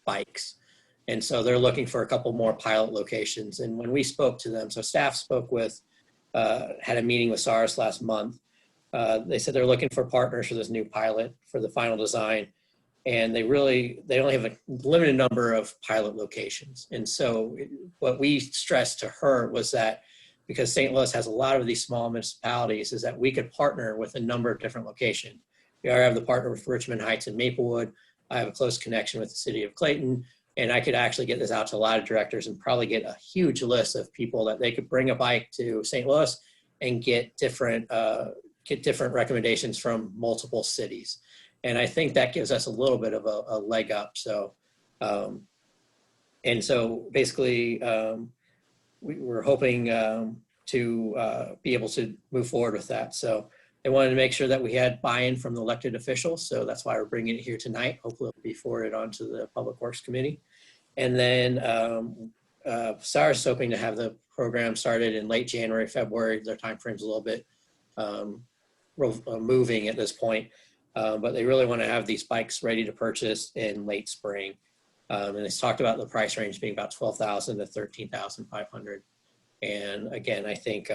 bikes. And so they're looking for a couple more pilot locations. And when we spoke to them, so staff spoke with, had a meeting with Saris last month. They said they're looking for partners for this new pilot for the final design. And they only have a limited number of pilot locations. And so what we stressed to her was that because St. Louis has a lot of these small municipalities, is that we could partner with a number of different locations. We already have the partner with Richmond Heights and Maplewood. I have a close connection with the city of Clayton, and I could actually get this out to a lot of directors and probably get a huge list of people that they could bring a bike to St. Louis and get different recommendations from multiple cities. And I think that gives us a little bit of a leg up. So, and so basically, we're hoping to be able to move forward with that. So they wanted to make sure that we had buy-in from the elected officials. So that's why we're bringing it here tonight. Hopefully it'll be forwarded onto the Public Works Committee. And then SAR's hoping to have the program started in late January, February. Their timeframe's a little bit moving at this point. But they really want to have these bikes ready to purchase in late spring. And it's talked about the price range being about $12,000 to $13,500. And again, I think,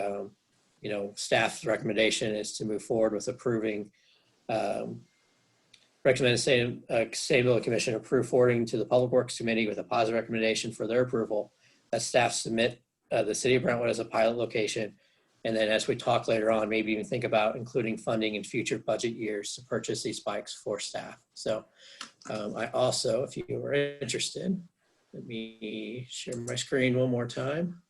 staff's recommendation is to move forward with approving, recommend Sustainability Commission approve forwarding to the Public Works Committee with a positive recommendation for their approval that staff submit the City of Brentwood as a pilot location. And then as we talk later on, maybe even think about including funding in future budget years to purchase these bikes for staff. So I also, if you are interested, let me share my screen one more time.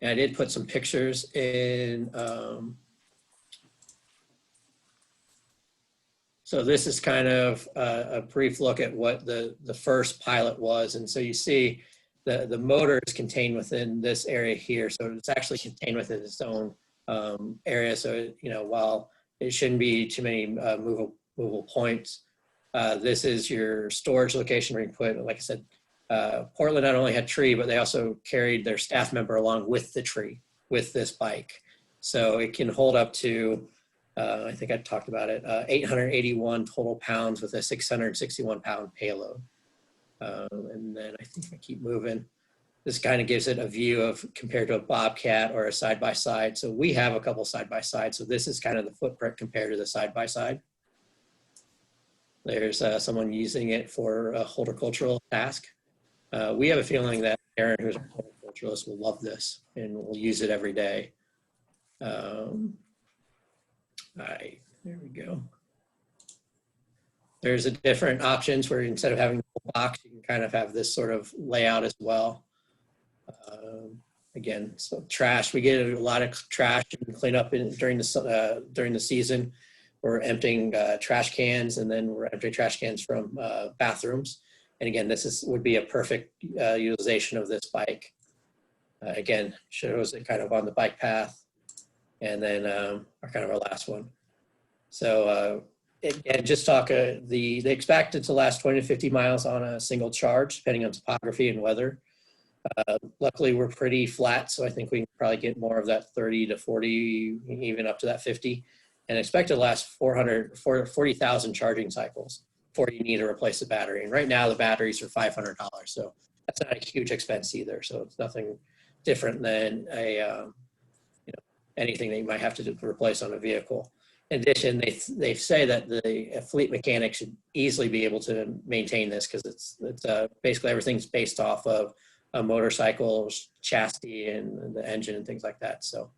And I did put some pictures in. So this is kind of a brief look at what the first pilot was. And so you see the motor is contained within this area here. So it's actually contained within its own area. So, while it shouldn't be too many movable points, this is your storage location where you put, like I said, Portland not only had tree, but they also carried their staff member along with the tree with this bike. So it can hold up to, I think I talked about it, 881 total pounds with a 661 pound payload. And then I think I keep moving. This kind of gives it a view of compared to a Bobcat or a side-by-side. So we have a couple side-by-sides. So this is kind of the footprint compared to the side-by-side. There's someone using it for a horticultural task. We have a feeling that Aaron, who's a horticulturalist, will love this and will use it every day. There we go. There's a different options where instead of having a box, you can kind of have this sort of layout as well. Again, so trash, we get a lot of trash and clean up during the season. We're emptying trash cans, and then we're emptying trash cans from bathrooms. And again, this would be a perfect utilization of this bike. Again, shows it kind of on the bike path. And then our last one. So again, just talk, they expect it to last 20 to 50 miles on a single charge, depending on topography and weather. Luckily, we're pretty flat, so I think we can probably get more of that 30 to 40, even up to that 50, and expect it to last 40,000 charging cycles before you need to replace the battery. And right now, the batteries are $500, so that's not a huge expense either. So it's nothing different than anything that you might have to replace on a vehicle. In addition, they say that the fleet mechanic should easily be able to maintain this because it's basically everything's based off of a motorcycle chassis and the engine and things like that. So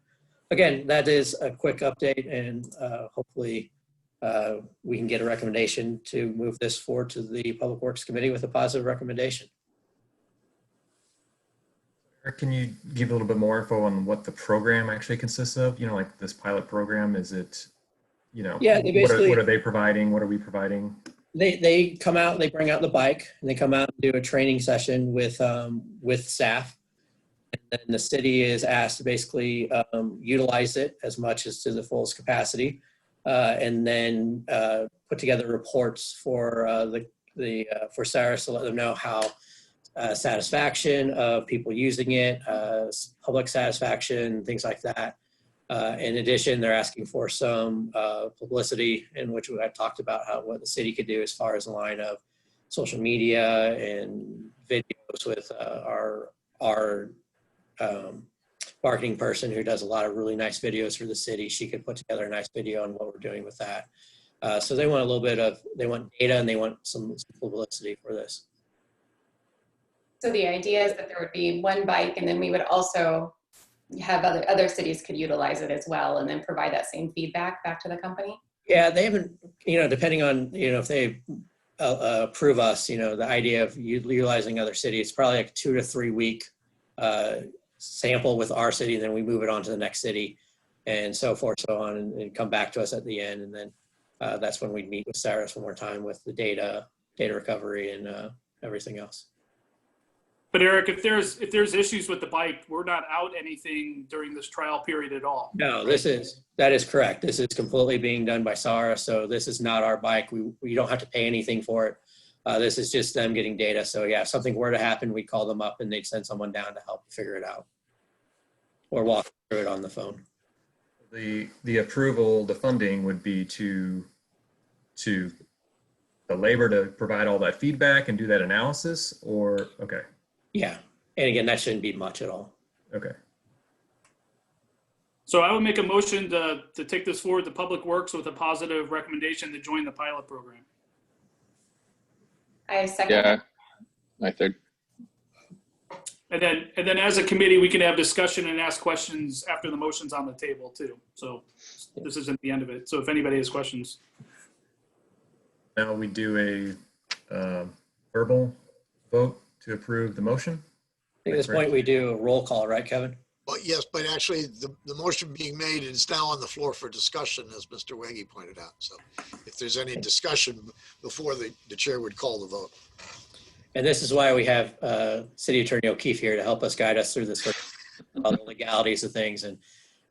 again, that is a quick update, and hopefully we can get a recommendation to move this forward to the Public Works Committee with a positive recommendation. Can you give a little bit more info on what the program actually consists of? Like this pilot program, is it, yeah, they basically, what are they providing? What are we providing? They come out, they bring out the bike, and they come out and do a training session with staff. And then the city is asked to basically utilize it as much as to the fullest capacity, and then put together reports for for SARS to let them know how satisfaction of people using it, public satisfaction, things like that. In addition, they're asking for some publicity, in which I talked about what the city could do as far as a line of social media and videos with our marketing person who does a lot of really nice videos for the city. She could put together a nice video on what we're doing with that. So they want they want data, and they want some publicity for this. So the idea is that there would be one bike, and then we would also have other cities could utilize it as well, and then provide that same feedback back to the company. Yeah, they haven't, depending on, if they approve us, the idea of utilizing other cities, probably like a 2 to 3 week sample with our city, and then we move it on to the next city, and so forth, so on, and come back to us at the end. And then that's when we meet with Cyrus one more time with the data recovery, and everything else. But Eric, if there's issues with the bike, we're not out anything during this trial period at all. No, that is correct. This is completely being done by SARA. So this is not our bike. We don't have to pay anything for it. This is just them getting data. So yeah, if something were to happen, we'd call them up and they'd send someone down to help figure it out or walk through it on the phone. The approval, the funding would be to the labor to provide all that feedback and do that analysis, or okay. Yeah, and again, that shouldn't be much at all. Okay. So I would make a motion to take this forward to Public Works with a positive recommendation to join the pilot program. I second. Yeah, I third. And then as a committee, we can have discussion and ask questions after the motion's on the table too. So this isn't the end of it. So if anybody has questions. Now we do a verbal vote to approve the motion. I think at this point we do a roll call, right, Kevin? Well, yes, but actually the motion being made is now on the floor for discussion, as Mr. Weggie pointed out. So if there's any discussion before the chair would call the vote. And this is why we have City Attorney O'Keefe here to help us guide us through this sort of the legalities of things. And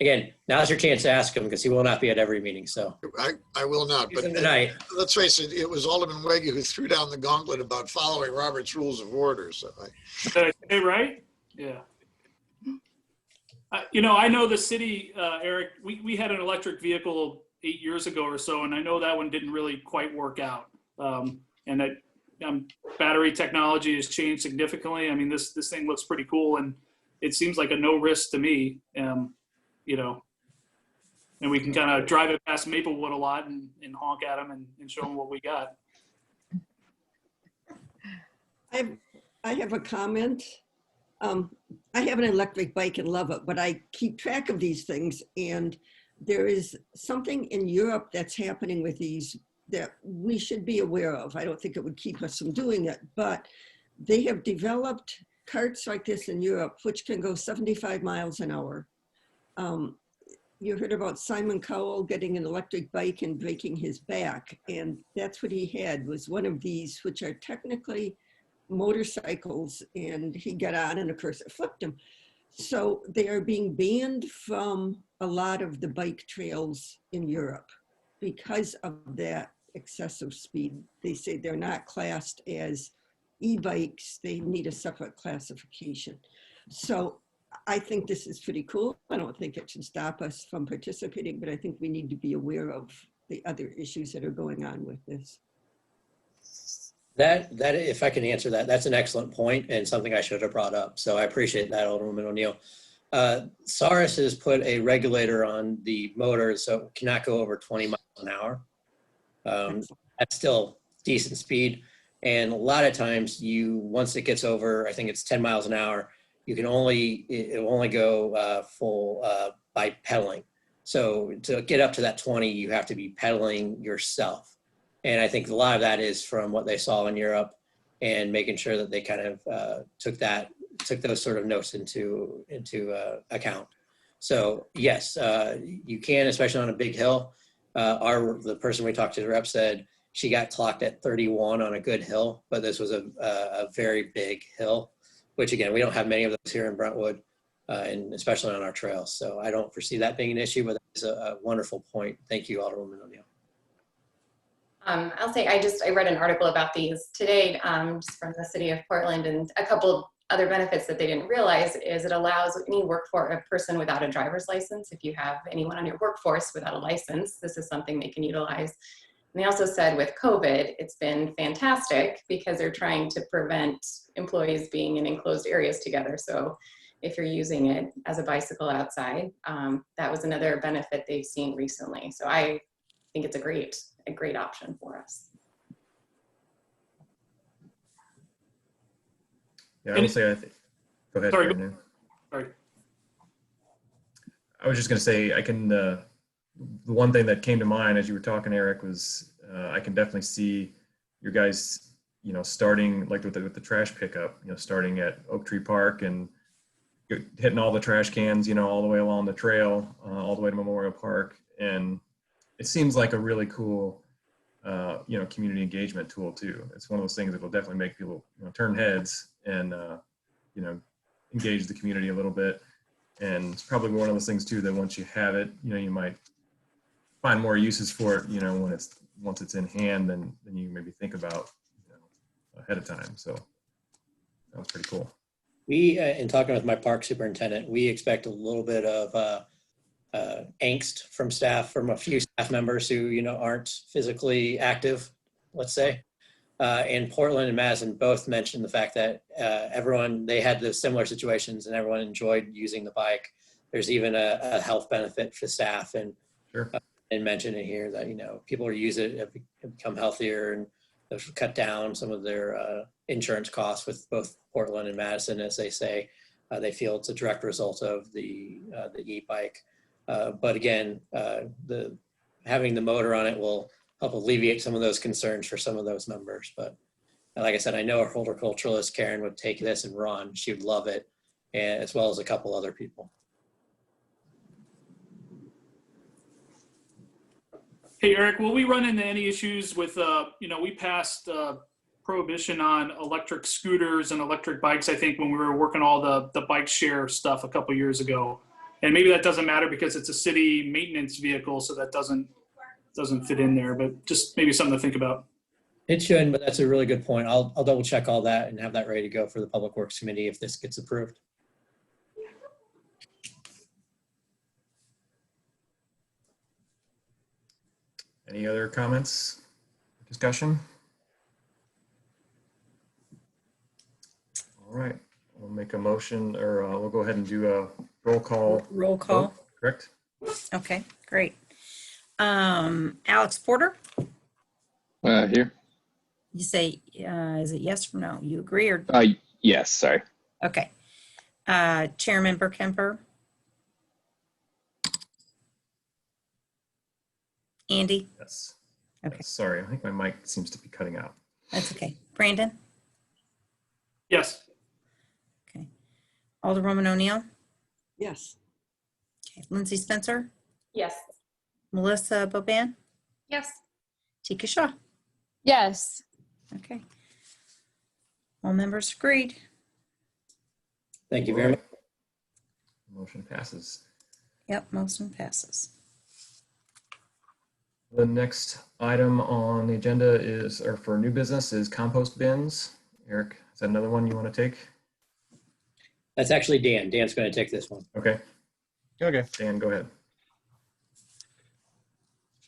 again, now's your chance to ask him because he will not be at every meeting. So I will not, but tonight. Let's face it, it was Alderman Weggie who threw down the gauntlet about following Robert's Rules of Order. So Did I say right? Yeah. I know the city, Eric, we had an electric vehicle 8 years ago or so, and I know that one didn't really quite work out. And that battery technology has changed significantly. I mean, this thing looks pretty cool, and it seems like a no risk to me. And we can kind of drive it past Maplewood a lot and honk at them and show them what we got. I have a comment. I have an electric bike and love it, but I keep track of these things. And there is something in Europe that's happening with these that we should be aware of. I don't think it would keep us from doing it, but they have developed carts like this in Europe, which can go 75 miles an hour. You heard about Simon Cowell getting an electric bike and breaking his back. And that's what he had, was one of these, which are technically motorcycles, and he got on and of course it flipped him. So they are being banned from a lot of the bike trails in Europe because of that excessive speed. They say they're not classed as e-bikes. They need a separate classification. So I think this is pretty cool. I don't think it should stop us from participating, but I think we need to be aware of the other issues that are going on with this. That if I can answer that, that's an excellent point and something I should have brought up. So I appreciate that, Alderwoman O'Neill. SARS has put a regulator on the motors, so it cannot go over 20 miles an hour. That's still decent speed. And a lot of times once it gets over, I think it's 10 miles an hour, it will only go full by pedaling. So to get up to that 20, you have to be pedaling yourself. And I think a lot of that is from what they saw in Europe and making sure that they kind of took those sort of notes into account. So yes, you can, especially on a big hill. The person we talked to, the rep, said she got clocked at 31 on a good hill, but this was a very big hill, which again, we don't have many of those here in Brentwood, and especially on our trails. So I don't foresee that being an issue, but that's a wonderful point. Thank you, Alderwoman O'Neill. I'll say I read an article about these today just from the city of Portland, and a couple other benefits that they didn't realize is it allows any a person without a driver's license, if you have anyone on your workforce without a license, this is something they can utilize. And they also said with COVID, it's been fantastic because they're trying to prevent employees being in enclosed areas together. So if you're using it as a bicycle outside, that was another benefit they've seen recently. So I think it's a great option for us. Yeah, I will say, go ahead. Sorry, Brandon. Sorry. I was just going to say, the one thing that came to mind as you were talking, Eric, was I can definitely see your guys, starting like with the trash pickup, starting at Oak Tree Park and hitting all the trash cans, all the way along the trail, all the way to Memorial Park. And it seems like a really cool, community engagement tool too. It's one of those things that will definitely make people turn heads and, engage the community a little bit. And it's probably one of those things too that once you have it, you might find more uses for it, once it's in hand than you maybe think about ahead of time. So that was pretty cool. We, in talking with my park superintendent, we expect a little bit of angst from staff, from a few staff members who, aren't physically active, let's say. And Portland and Madison both mentioned the fact that they had the similar situations and everyone enjoyed using the bike. There's even a health benefit for staff, and Sure. And mention it here that, people who use it have become healthier and have cut down some of their insurance costs with both Portland and Madison. As they say, they feel it's a direct result of the e-bike. But again, having the motor on it will help alleviate some of those concerns for some of those members. But like I said, I know our horticulturalist Karen would take this and run. She would love it, and as well as a couple other people. Hey, Eric, will we run into any issues with, we passed prohibition on electric scooters and electric bikes, I think, when we were working all the bike share stuff a couple years ago. And maybe that doesn't matter because it's a city maintenance vehicle, so that doesn't fit in there, but just maybe something to think about. It shouldn't, but that's a really good point. I'll double check all that and have that ready to go for the Public Works Committee if this gets approved. Any other comments, discussion? All right, we'll make a motion, or we'll go ahead and do a roll call. Roll call. Vote, correct? Okay, great. Alex Porter, Here. you say, is it yes or no? You agree or? Yes, sorry. Okay. Chairman Burkemper. Andy? Yes. Okay. Yes, sorry, I think my mic seems to be cutting out. That's okay. Brandon? Yes. Okay. Alderwoman O'Neill? Yes. Okay. Lindsay Spencer? Yes. Melissa Boban? Yes. Tika Shaw? Yes. Okay. All members agreed. Thank you very much. Motion passes. Yep, motion passes. The next item on the agenda or for new business is compost bins. Eric, is that another one you want to take? That's actually Dan. Dan's going to take this one. Okay. Okay. Dan, go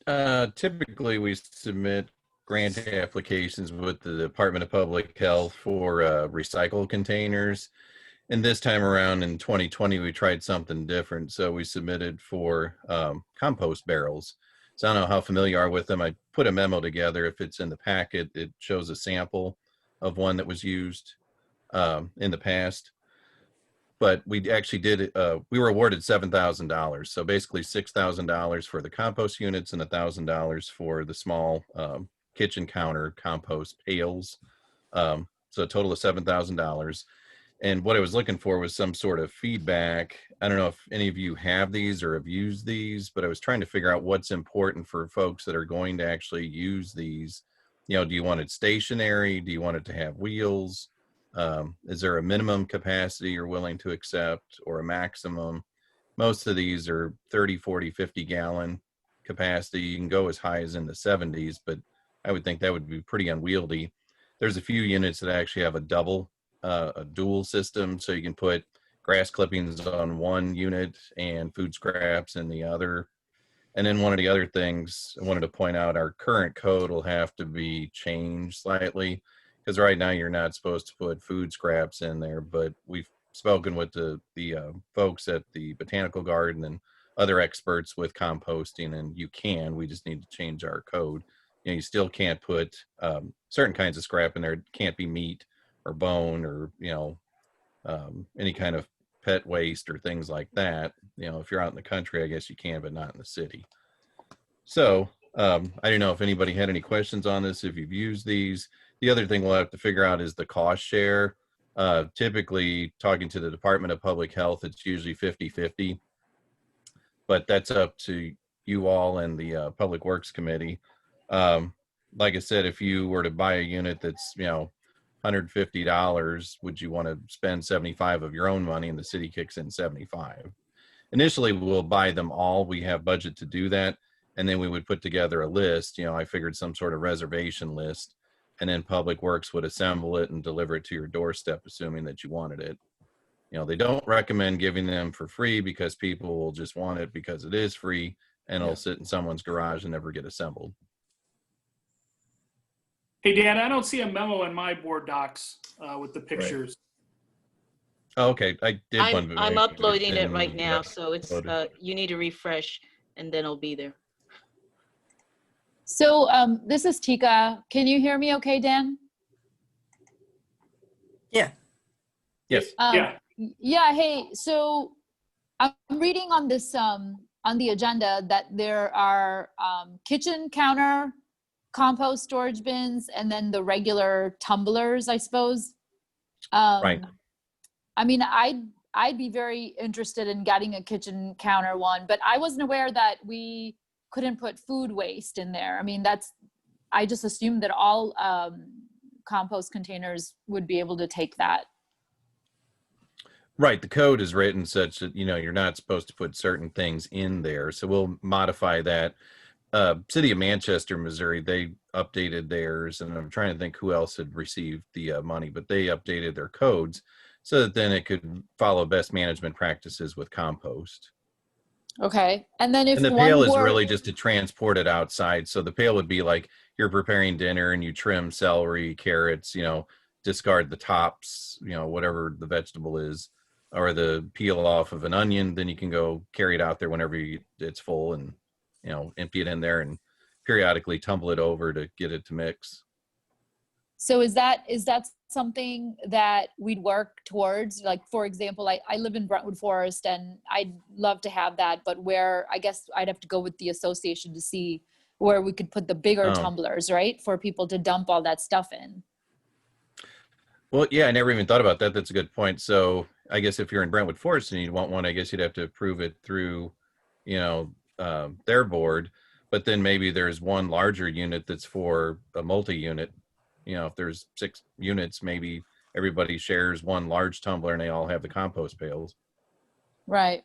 ahead. Typically, we submit grant applications with the Department of Public Health for recycle containers. And this time around in 2020, we tried something different. So we submitted for compost barrels. So I don't know how familiar you are with them. I put a memo together. If it's in the packet, it shows a sample of one that was used in the past. But we actually did, we were awarded $7,000. So basically $6,000 for the compost units and $1,000 for the small kitchen counter compost pails. So a total of $7,000. And what I was looking for was some sort of feedback. I don't know if any of you have these or have used these, but I was trying to figure out what's important for folks that are going to actually use these. Do you want it stationary? Do you want it to have wheels? Is there a minimum capacity you're willing to accept or a maximum? Most of these are 30, 40, 50 gallon capacity. You can go as high as in the 70s, but I would think that would be pretty unwieldy. There's a few units that actually have a dual system, so you can put grass clippings on one unit and food scraps in the other. And then one of the other things I wanted to point out, our current code will have to be changed slightly, because right now you're not supposed to put food scraps in there, but we've spoken with the folks at the Botanical Garden and other experts with composting, and we just need to change our code. You still can't put certain kinds of scrap in there. It can't be meat or bone or, any kind of pet waste or things like that. If you're out in the country, I guess you can, but not in the city. So I don't know if anybody had any questions on this, if you've used these. The other thing we'll have to figure out is the cost share. Typically, talking to the Department of Public Health, it's usually 50-50, but that's up to you all and the Public Works Committee. Like I said, if you were to buy a unit that's, $150, would you want to spend 75 of your own money and the city kicks in 75? Initially, we'll buy them all. We have budget to do that. And then we would put together a list. I figured some sort of reservation list, and then Public Works would assemble it and deliver it to your doorstep, assuming that you wanted it. They don't recommend giving them for free because people will just want it because it is free, and it'll sit in someone's garage and never get assembled. Hey, Dan, I don't see a memo in my board docs with the pictures. Oh, okay, I did one. But I'm maybe uploading it been right now, so it's uploaded. you need to refresh, and then it'll be there. So this is Tika. Can you hear me okay, Dan? Yeah. Yes. Yeah. Yeah, hey, so I'm reading on this, on the agenda that there are kitchen counter compost storage bins and then the regular tumblers, I suppose. Right. I mean, I'd be very interested in getting a kitchen counter one, but I wasn't aware that we couldn't put food waste in there. I mean, I just assumed that all compost containers would be able to take that. Right. The code is written such that, you're not supposed to put certain things in there. So we'll modify that. City of Manchester, Missouri, they updated theirs, and I'm trying to think who else had received the money, but they updated their codes so that then it could follow best management practices with compost. Okay. And then if And the pail is really just to transport it outside. So the pail would be like you're preparing dinner and you trim celery, carrots, discard the tops, whatever the vegetable is, or the peel off of an onion, then you can go carry it out there whenever it's full and, empty it in there and periodically tumble it over to get it to mix. So is that something that we'd work towards? Like, for example, I live in Brentwood Forest and I'd love to have that, but where I guess I'd have to go with the association to see where we could put the bigger tumblers, right? For people to dump all that stuff in. Well, yeah, I never even thought about that. That's a good point. So I guess if you're in Brentwood Forest and you'd want one, I guess you'd have to approve it through, their board. But then maybe there's one larger unit that's for a multi-unit. If there's 6 units, maybe everybody shares one large tumbler and they all have the compost pails. Right.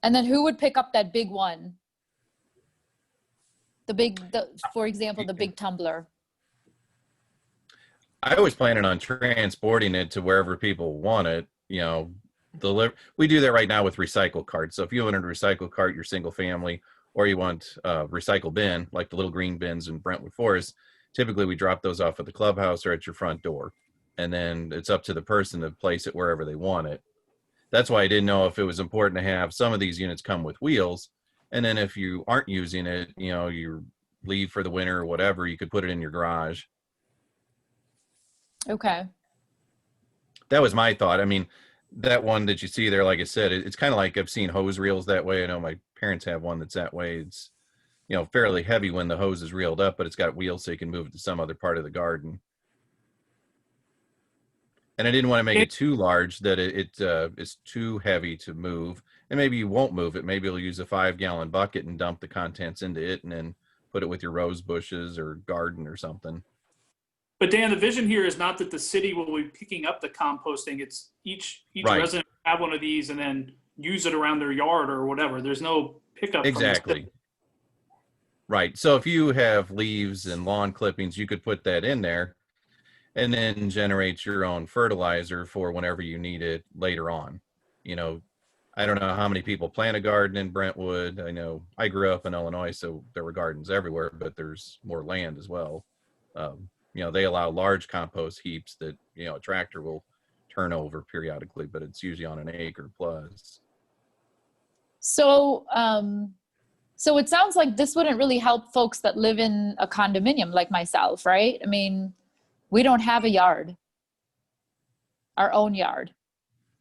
And then who would pick up that big one? For example, the big tumbler. I was planning on transporting it to wherever people want it. We do that right now with recycle carts. So if you want a recycle cart, your single family, or you want a recycle bin, like the little green bins in Brentwood Forest, typically we drop those off at the clubhouse or at your front door. And then it's up to the person to place it wherever they want it. That's why I didn't know if it was important to have some of these units come with wheels. And then if you aren't using it, you leave for the winter or whatever, you could put it in your garage. Okay. That was my thought. I mean, that one that you see there, like I said, it's kind of like I've seen hose reels that way. I know my parents have one that's that way. It's, fairly heavy when the hose is reeled up, but it's got wheels so you can move it to some other part of the garden. And I didn't want to make it too large that it's too heavy to move. And maybe you won't move it. Maybe you'll use a 5-gallon bucket and dump the contents into it and then put it with your rose bushes or garden or something. But Dan, the vision here is not that the city will be picking up the composting. It's each Right. resident will have one of these and then use it around their yard or whatever. There's no pickup. Exactly. Right. So if you have leaves and lawn clippings, you could put that in there and then generate your own fertilizer for whenever you need it later on. I don't know how many people plant a garden in Brentwood. I know I grew up in Illinois, so there were gardens everywhere, but there's more land as well. They allow large compost heaps that, a tractor will turn over periodically, but it's usually on an acre plus. So, so it sounds like this wouldn't really help folks that live in a condominium like myself, right? I mean, we don't have a yard, our own yard,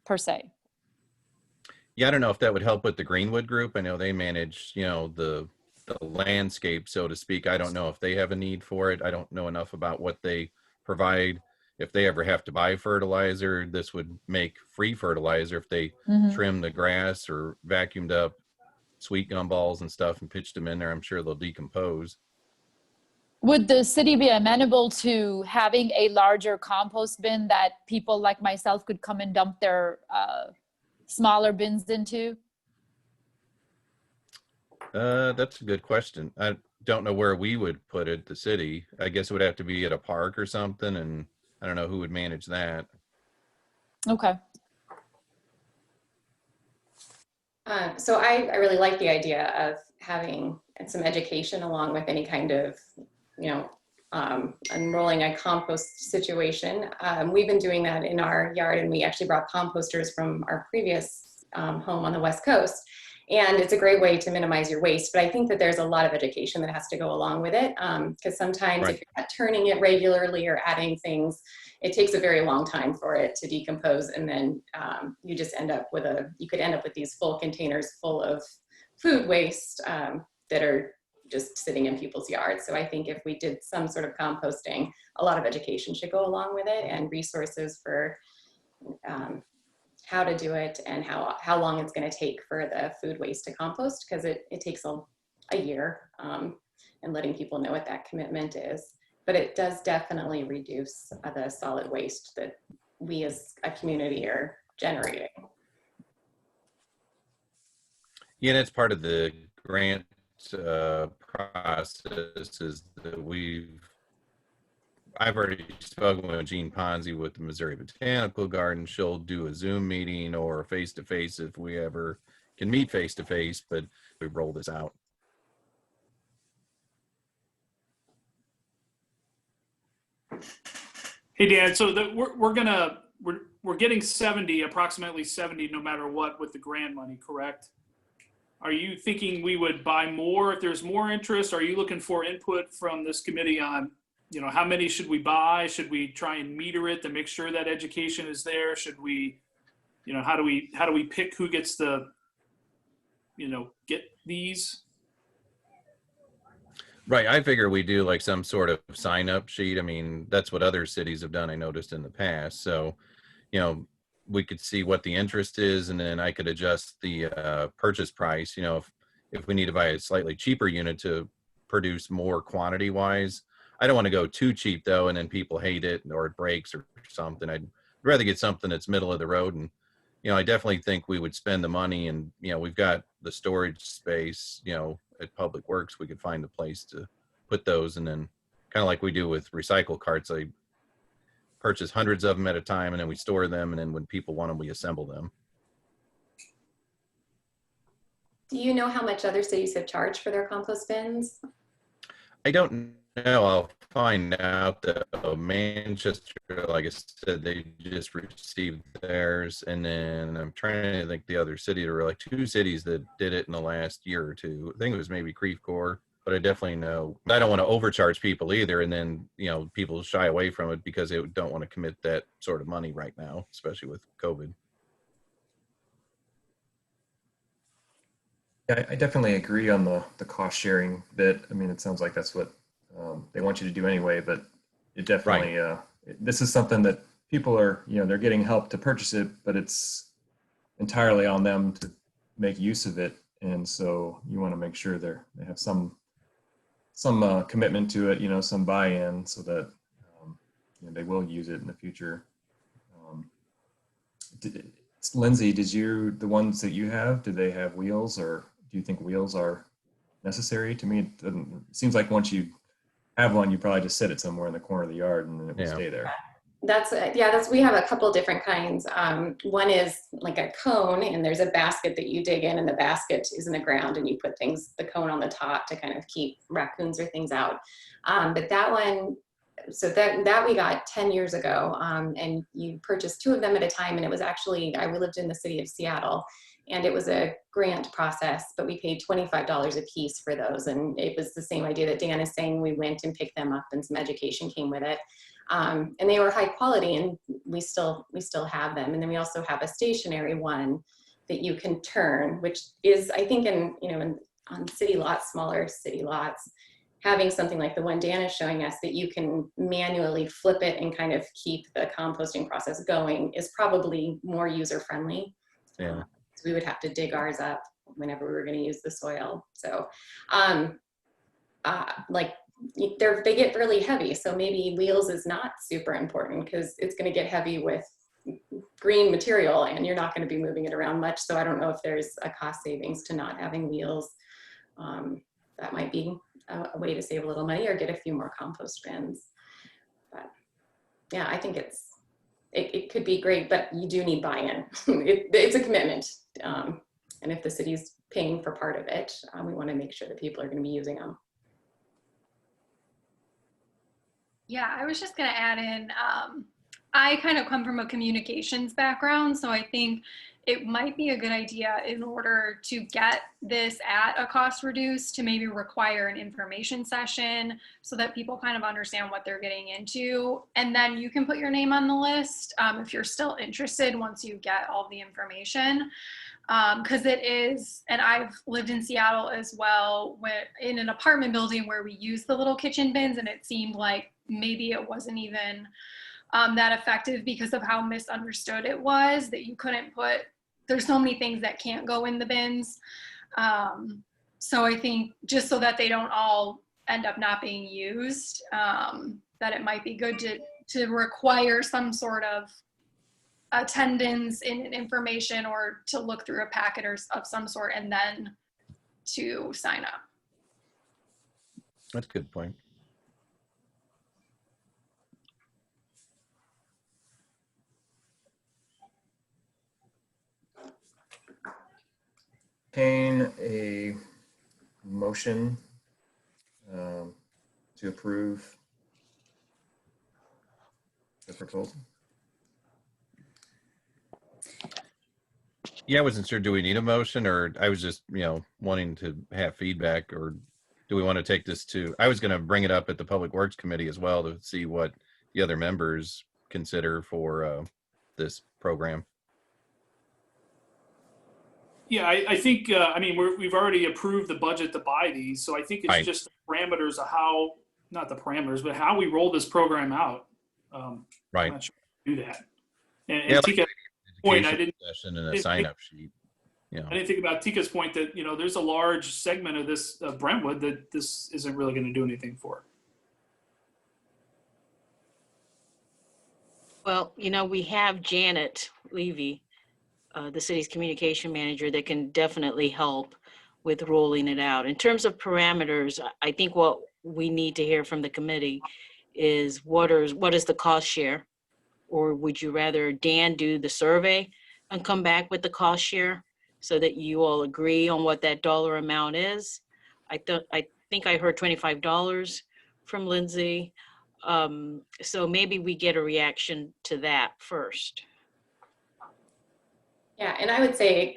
per se. Yeah, I don't know if that would help with the Greenwood group. I know they manage, the landscape, so to speak. I don't know if they have a need for it. I don't know enough about what they provide. if they ever have to buy fertilizer, this would make free fertilizer if they Mhm. trim the grass or vacuumed up sweet gumballs and stuff and pitched them in there. I'm sure they'll decompose. Would the city be amenable to having a larger compost bin that people like myself could come and dump their smaller bins into? That's a good question. I don't know where we would put it, the city. I guess it would have to be at a park or something, and I don't know who would manage that. Okay. So I really like the idea of having some education along with any kind of, enrolling a compost situation. We've been doing that in our yard, and we actually brought composters from our previous home on the West Coast. And it's a great way to minimize your waste, but I think that there's a lot of education that has to go along with it, because sometimes Right. if you're not turning it regularly or adding things, it takes a very long time for it to decompose, and then you just end up with you could end up with these full containers full of food waste that are just sitting in people's yards. So I think if we did some sort of composting, a lot of education should go along with it, and resources for how to do it and how long it's going to take for the food waste to compost, because it takes a year, and letting people know what that commitment is. But it does definitely reduce the solid waste that we as a community are generating. Yeah, that's part of the grant process is that I've already spoken with Jean Ponzi with the Missouri Botanical Garden. She'll do a Zoom meeting or face-to-face if we ever can meet face-to-face, but we roll this out. Hey, Dan, so we're getting 70, approximately 70, no matter what, with the grant money, correct? Are you thinking we would buy more if there's more interest? Are you looking for input from this committee on, how many should we buy? Should we try and meter it to make sure that education is there? Should we, how do we pick who gets to, get these? Right. I figure we do like some sort of sign up sheet. I mean, that's what other cities have done, I noticed in the past. So, we could see what the interest is, and then I could adjust the purchase price. If we need to buy a slightly cheaper unit to produce more quantity wise. I don't want to go too cheap though, and then people hate it or it breaks or something. I'd rather get something that's middle of the road. And, I definitely think we would spend the money, and, we've got the storage space, at Public Works. We could find a place to put those, and then kind of like we do with recycle carts, I purchase hundreds of them at a time, and then we store them, and then when people want them, we assemble them. Do you know how much other cities have charged for their compost bins? I don't know. I'll find out. Manchester, like I said, they just received theirs, and then I'm trying to think the other city. There were like 2 cities that did it in the last year or 2. I think it was maybe Creve Coeur, but I definitely know. I don't want to overcharge people either, and then people shy away from it because they don't want to commit that sort of money right now, especially with COVID. Yeah, I definitely agree on the cost sharing bit. I mean, it sounds like that's what they want you to do anyway, but it definitely, this is something that people are, they're getting help to purchase it, but it's entirely on them to make use of it. And so you want to make sure they have some commitment to it, some buy-in, so that they will use it in the future. Lindsay, the ones that you have, do they have wheels, or do you think wheels are necessary? To me, it seems like once you have one, you probably just set it somewhere in the corner of the yard and then it will stay there. We have a couple different kinds. One is like a cone, and there's a basket that you dig in, and the basket is in the ground, and you put the cone on the top to kind of keep raccoons or things out. But that one, so that we got 10 years ago, and you purchased 2 of them at a time, and it was actually, I lived in the city of Seattle, and it was a grant process, but we paid $25 a piece for those, and it was the same idea that Dan is saying. We went and picked them up, and some education came with it, and they were high quality, and we still have them. And then we also have a stationary one that you can turn, which is, I think, on city lots, smaller city lots, having something like the one Dan is showing us that you can manually flip it and kind of keep the composting process going is probably more user friendly. Yeah. So we would have to dig ours up whenever we were going to use the soil. So like they get really heavy. So maybe wheels is not super important because it's going to get heavy with green material and you're not going to be moving it around much. So I don't know if there's a cost savings to not having wheels. That might be a way to save a little money or get a few more compost bins. But yeah, I think it could be great, but you do need buy-in. It's a commitment. And if the city's paying for part of it, we want to make sure that people are going to be using them. Yeah, I was just going to add in, I kind of come from a communications background, so I think it might be a good idea in order to get this at a cost reduced to maybe require an information session so that people kind of understand what they're getting into. And then you can put your name on the list if you're still interested once you get all the information. Because it is, and I've lived in Seattle as well, where in an apartment building where we use the little kitchen bins, and it seemed like maybe it wasn't even that effective because of how misunderstood it was, that you couldn't put, there's so many things that can't go in the bins. So I think just so that they don't all end up not being used, that it might be good to require some sort of attendance in information or to look through a packet or of some sort and then to sign up. That's a good point. Entertain a motion to approve the proposal. Yeah, I wasn't sure. Do we need a motion, or I was just, wanting to have feedback, or do we want to take this to, I was going to bring it up at the Public Works Committee as well to see what the other members consider for this program. Yeah, I think, we've already approved the budget to buy these, so I think it's Right. just the parameters of how, not the parameters, but how we roll this program out. Right. I'm not sure how to do that. And Yeah, Tika's point, I didn't session and a didn't sign up sheet. I didn't think about Tika's point that, there's a large segment of this Brentwood that this isn't really going to do anything for. Well, we have Janet Levy, the city's communication manager, that can definitely help with rolling it out. In terms of parameters, I think what we need to hear from the committee is what is the cost share? Or would you rather Dan do the survey and come back with the cost share so that you all agree on what that dollar amount is? I think I heard $25 from Lindsay. So maybe we get a reaction to that first. Yeah, and I would say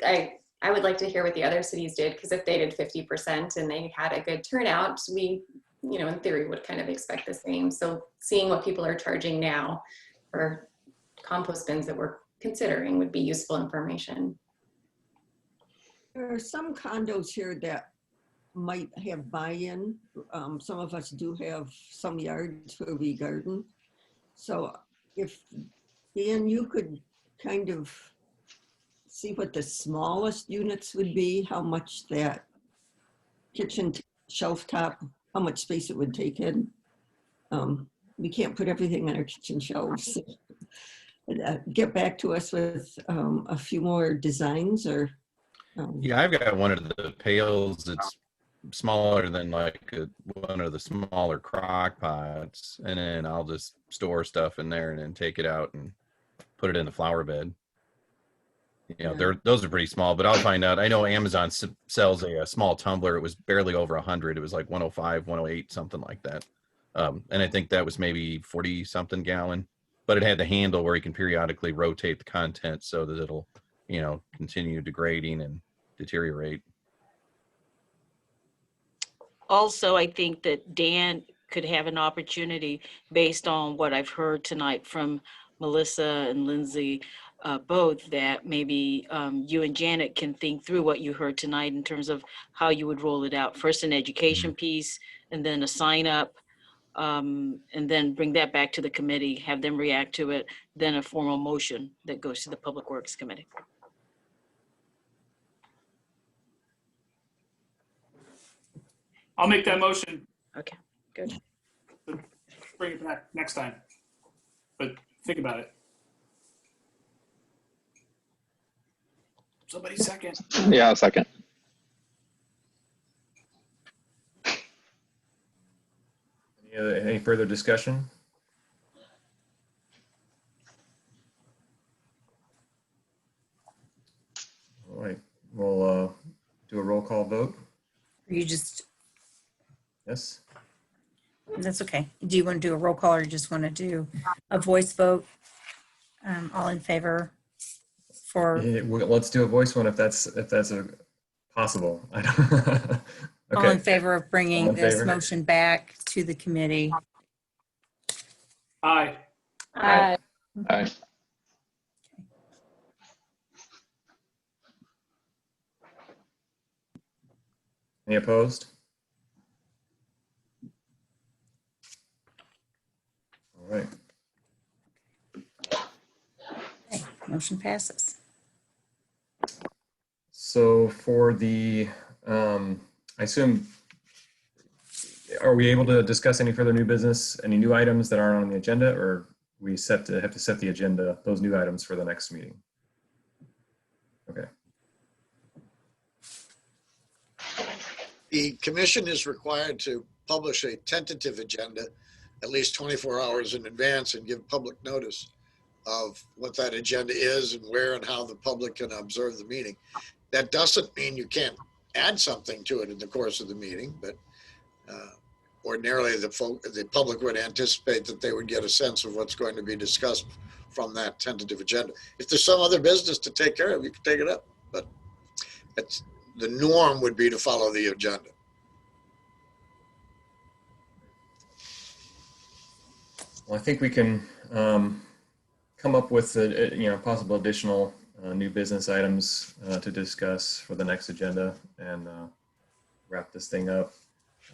I would like to hear what the other cities did, because if they did 50% and they had a good turnout, we, in theory would kind of expect the same. So seeing what people are charging now for compost bins that we're considering would be useful information. There are some condos here that might have buy-in. Some of us do have some yards where we garden. So if, Dan, you could kind of see what the smallest units would be, how much that kitchen shelf top, how much space it would take in. We can't put everything on our kitchen shelves. Get back to us with a few more designs or. Yeah, I've got one of the pails that's smaller than one of the smaller crock pots, and then I'll just store stuff in there and then take it out and put it in the flower bed. Those are pretty small, but I'll find out. I know Amazon sells a small tumbler. It was barely over 100. It was like 105, 108, something like that. And I think that was maybe 40 something gallon, but it had the handle where you can periodically rotate the content so that it'll, continue degrading and deteriorate. Also, I think that Dan could have an opportunity, based on what I've heard tonight from Melissa and Lindsay, both, that maybe you and Janet can think through what you heard tonight in terms of how you would roll it out. First an education piece, and then a sign up, and then bring that back to the committee, have them react to it, then a formal motion that goes to the Public Works Committee. I'll make that motion. Okay, good. Bring it back next time. But think about it. Somebody second. Yeah, I'll second. Any further discussion? All right, we'll do a roll call vote. You just, Yes? that's okay. Do you want to do a roll call or you just want to do a voice vote? All in favor for, Let's do a voice one if that's possible. I don't. all in Okay. favor of All bringing in this favor? motion back to the committee? Aye. Aye. Aye. Any opposed? All right. Okay, motion passes. So for the, I assume, are we able to discuss any further new business, any new items that aren't on the agenda, or we have to set the agenda, those new items for the next meeting? Okay. The commission is required to publish a tentative agenda at least 24 hours in advance and give public notice of what that agenda is and where and how the public can observe the meeting. That doesn't mean you can't add something to it in the course of the meeting, but ordinarily the public would anticipate that they would get a sense of what's going to be discussed from that tentative agenda. If there's some other business to take care of, you can take it up, but the norm would be to follow the agenda. Well, I think we can come up with possible additional new business items to discuss for the next agenda and wrap this thing up.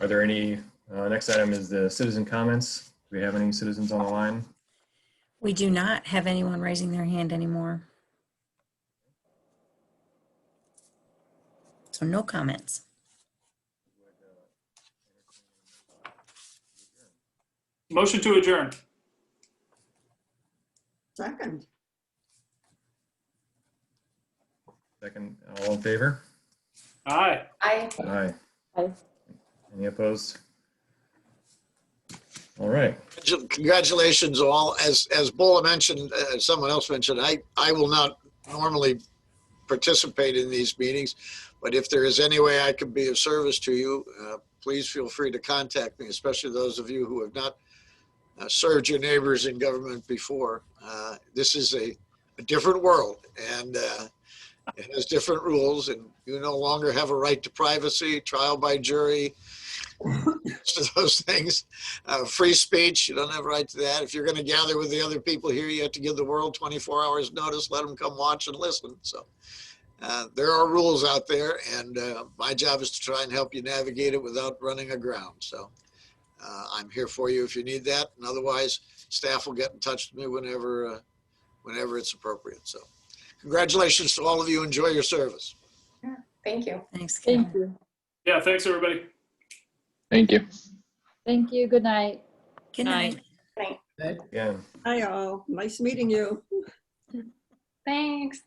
Are there any, next item is the citizen comments. Do we have any citizens on the line? We do not have anyone raising their hand anymore. So no comments. Motion to adjourn. Second. Second, all in favor? Aye. I Aye. Aye. Any opposed? All right. Congratulations all. As Bola mentioned, someone else mentioned, I will not normally participate in these meetings, but if there is any way I can be of service to you, please feel free to contact me, especially those of you who have not served your neighbors in government before. This is a different world, and it has different rules, and you no longer have a right to privacy, trial by jury, to those things. Free speech, you don't have a right to that. If you're going to gather with the other people here, you have to give the world 24 hours notice, let them come watch and listen. So there are rules out there, and my job is to try and help you navigate it without running aground. So I'm here for you if you need that, and otherwise staff will get in touch with me whenever it's appropriate. So congratulations to all of you. Enjoy your service. thank you. Thanks, Thank Kevin. you. Yeah, thanks, everybody. Thank you. Thank you. Good night. Good night. Thanks. Yeah. Hi all. Nice meeting you. Thanks.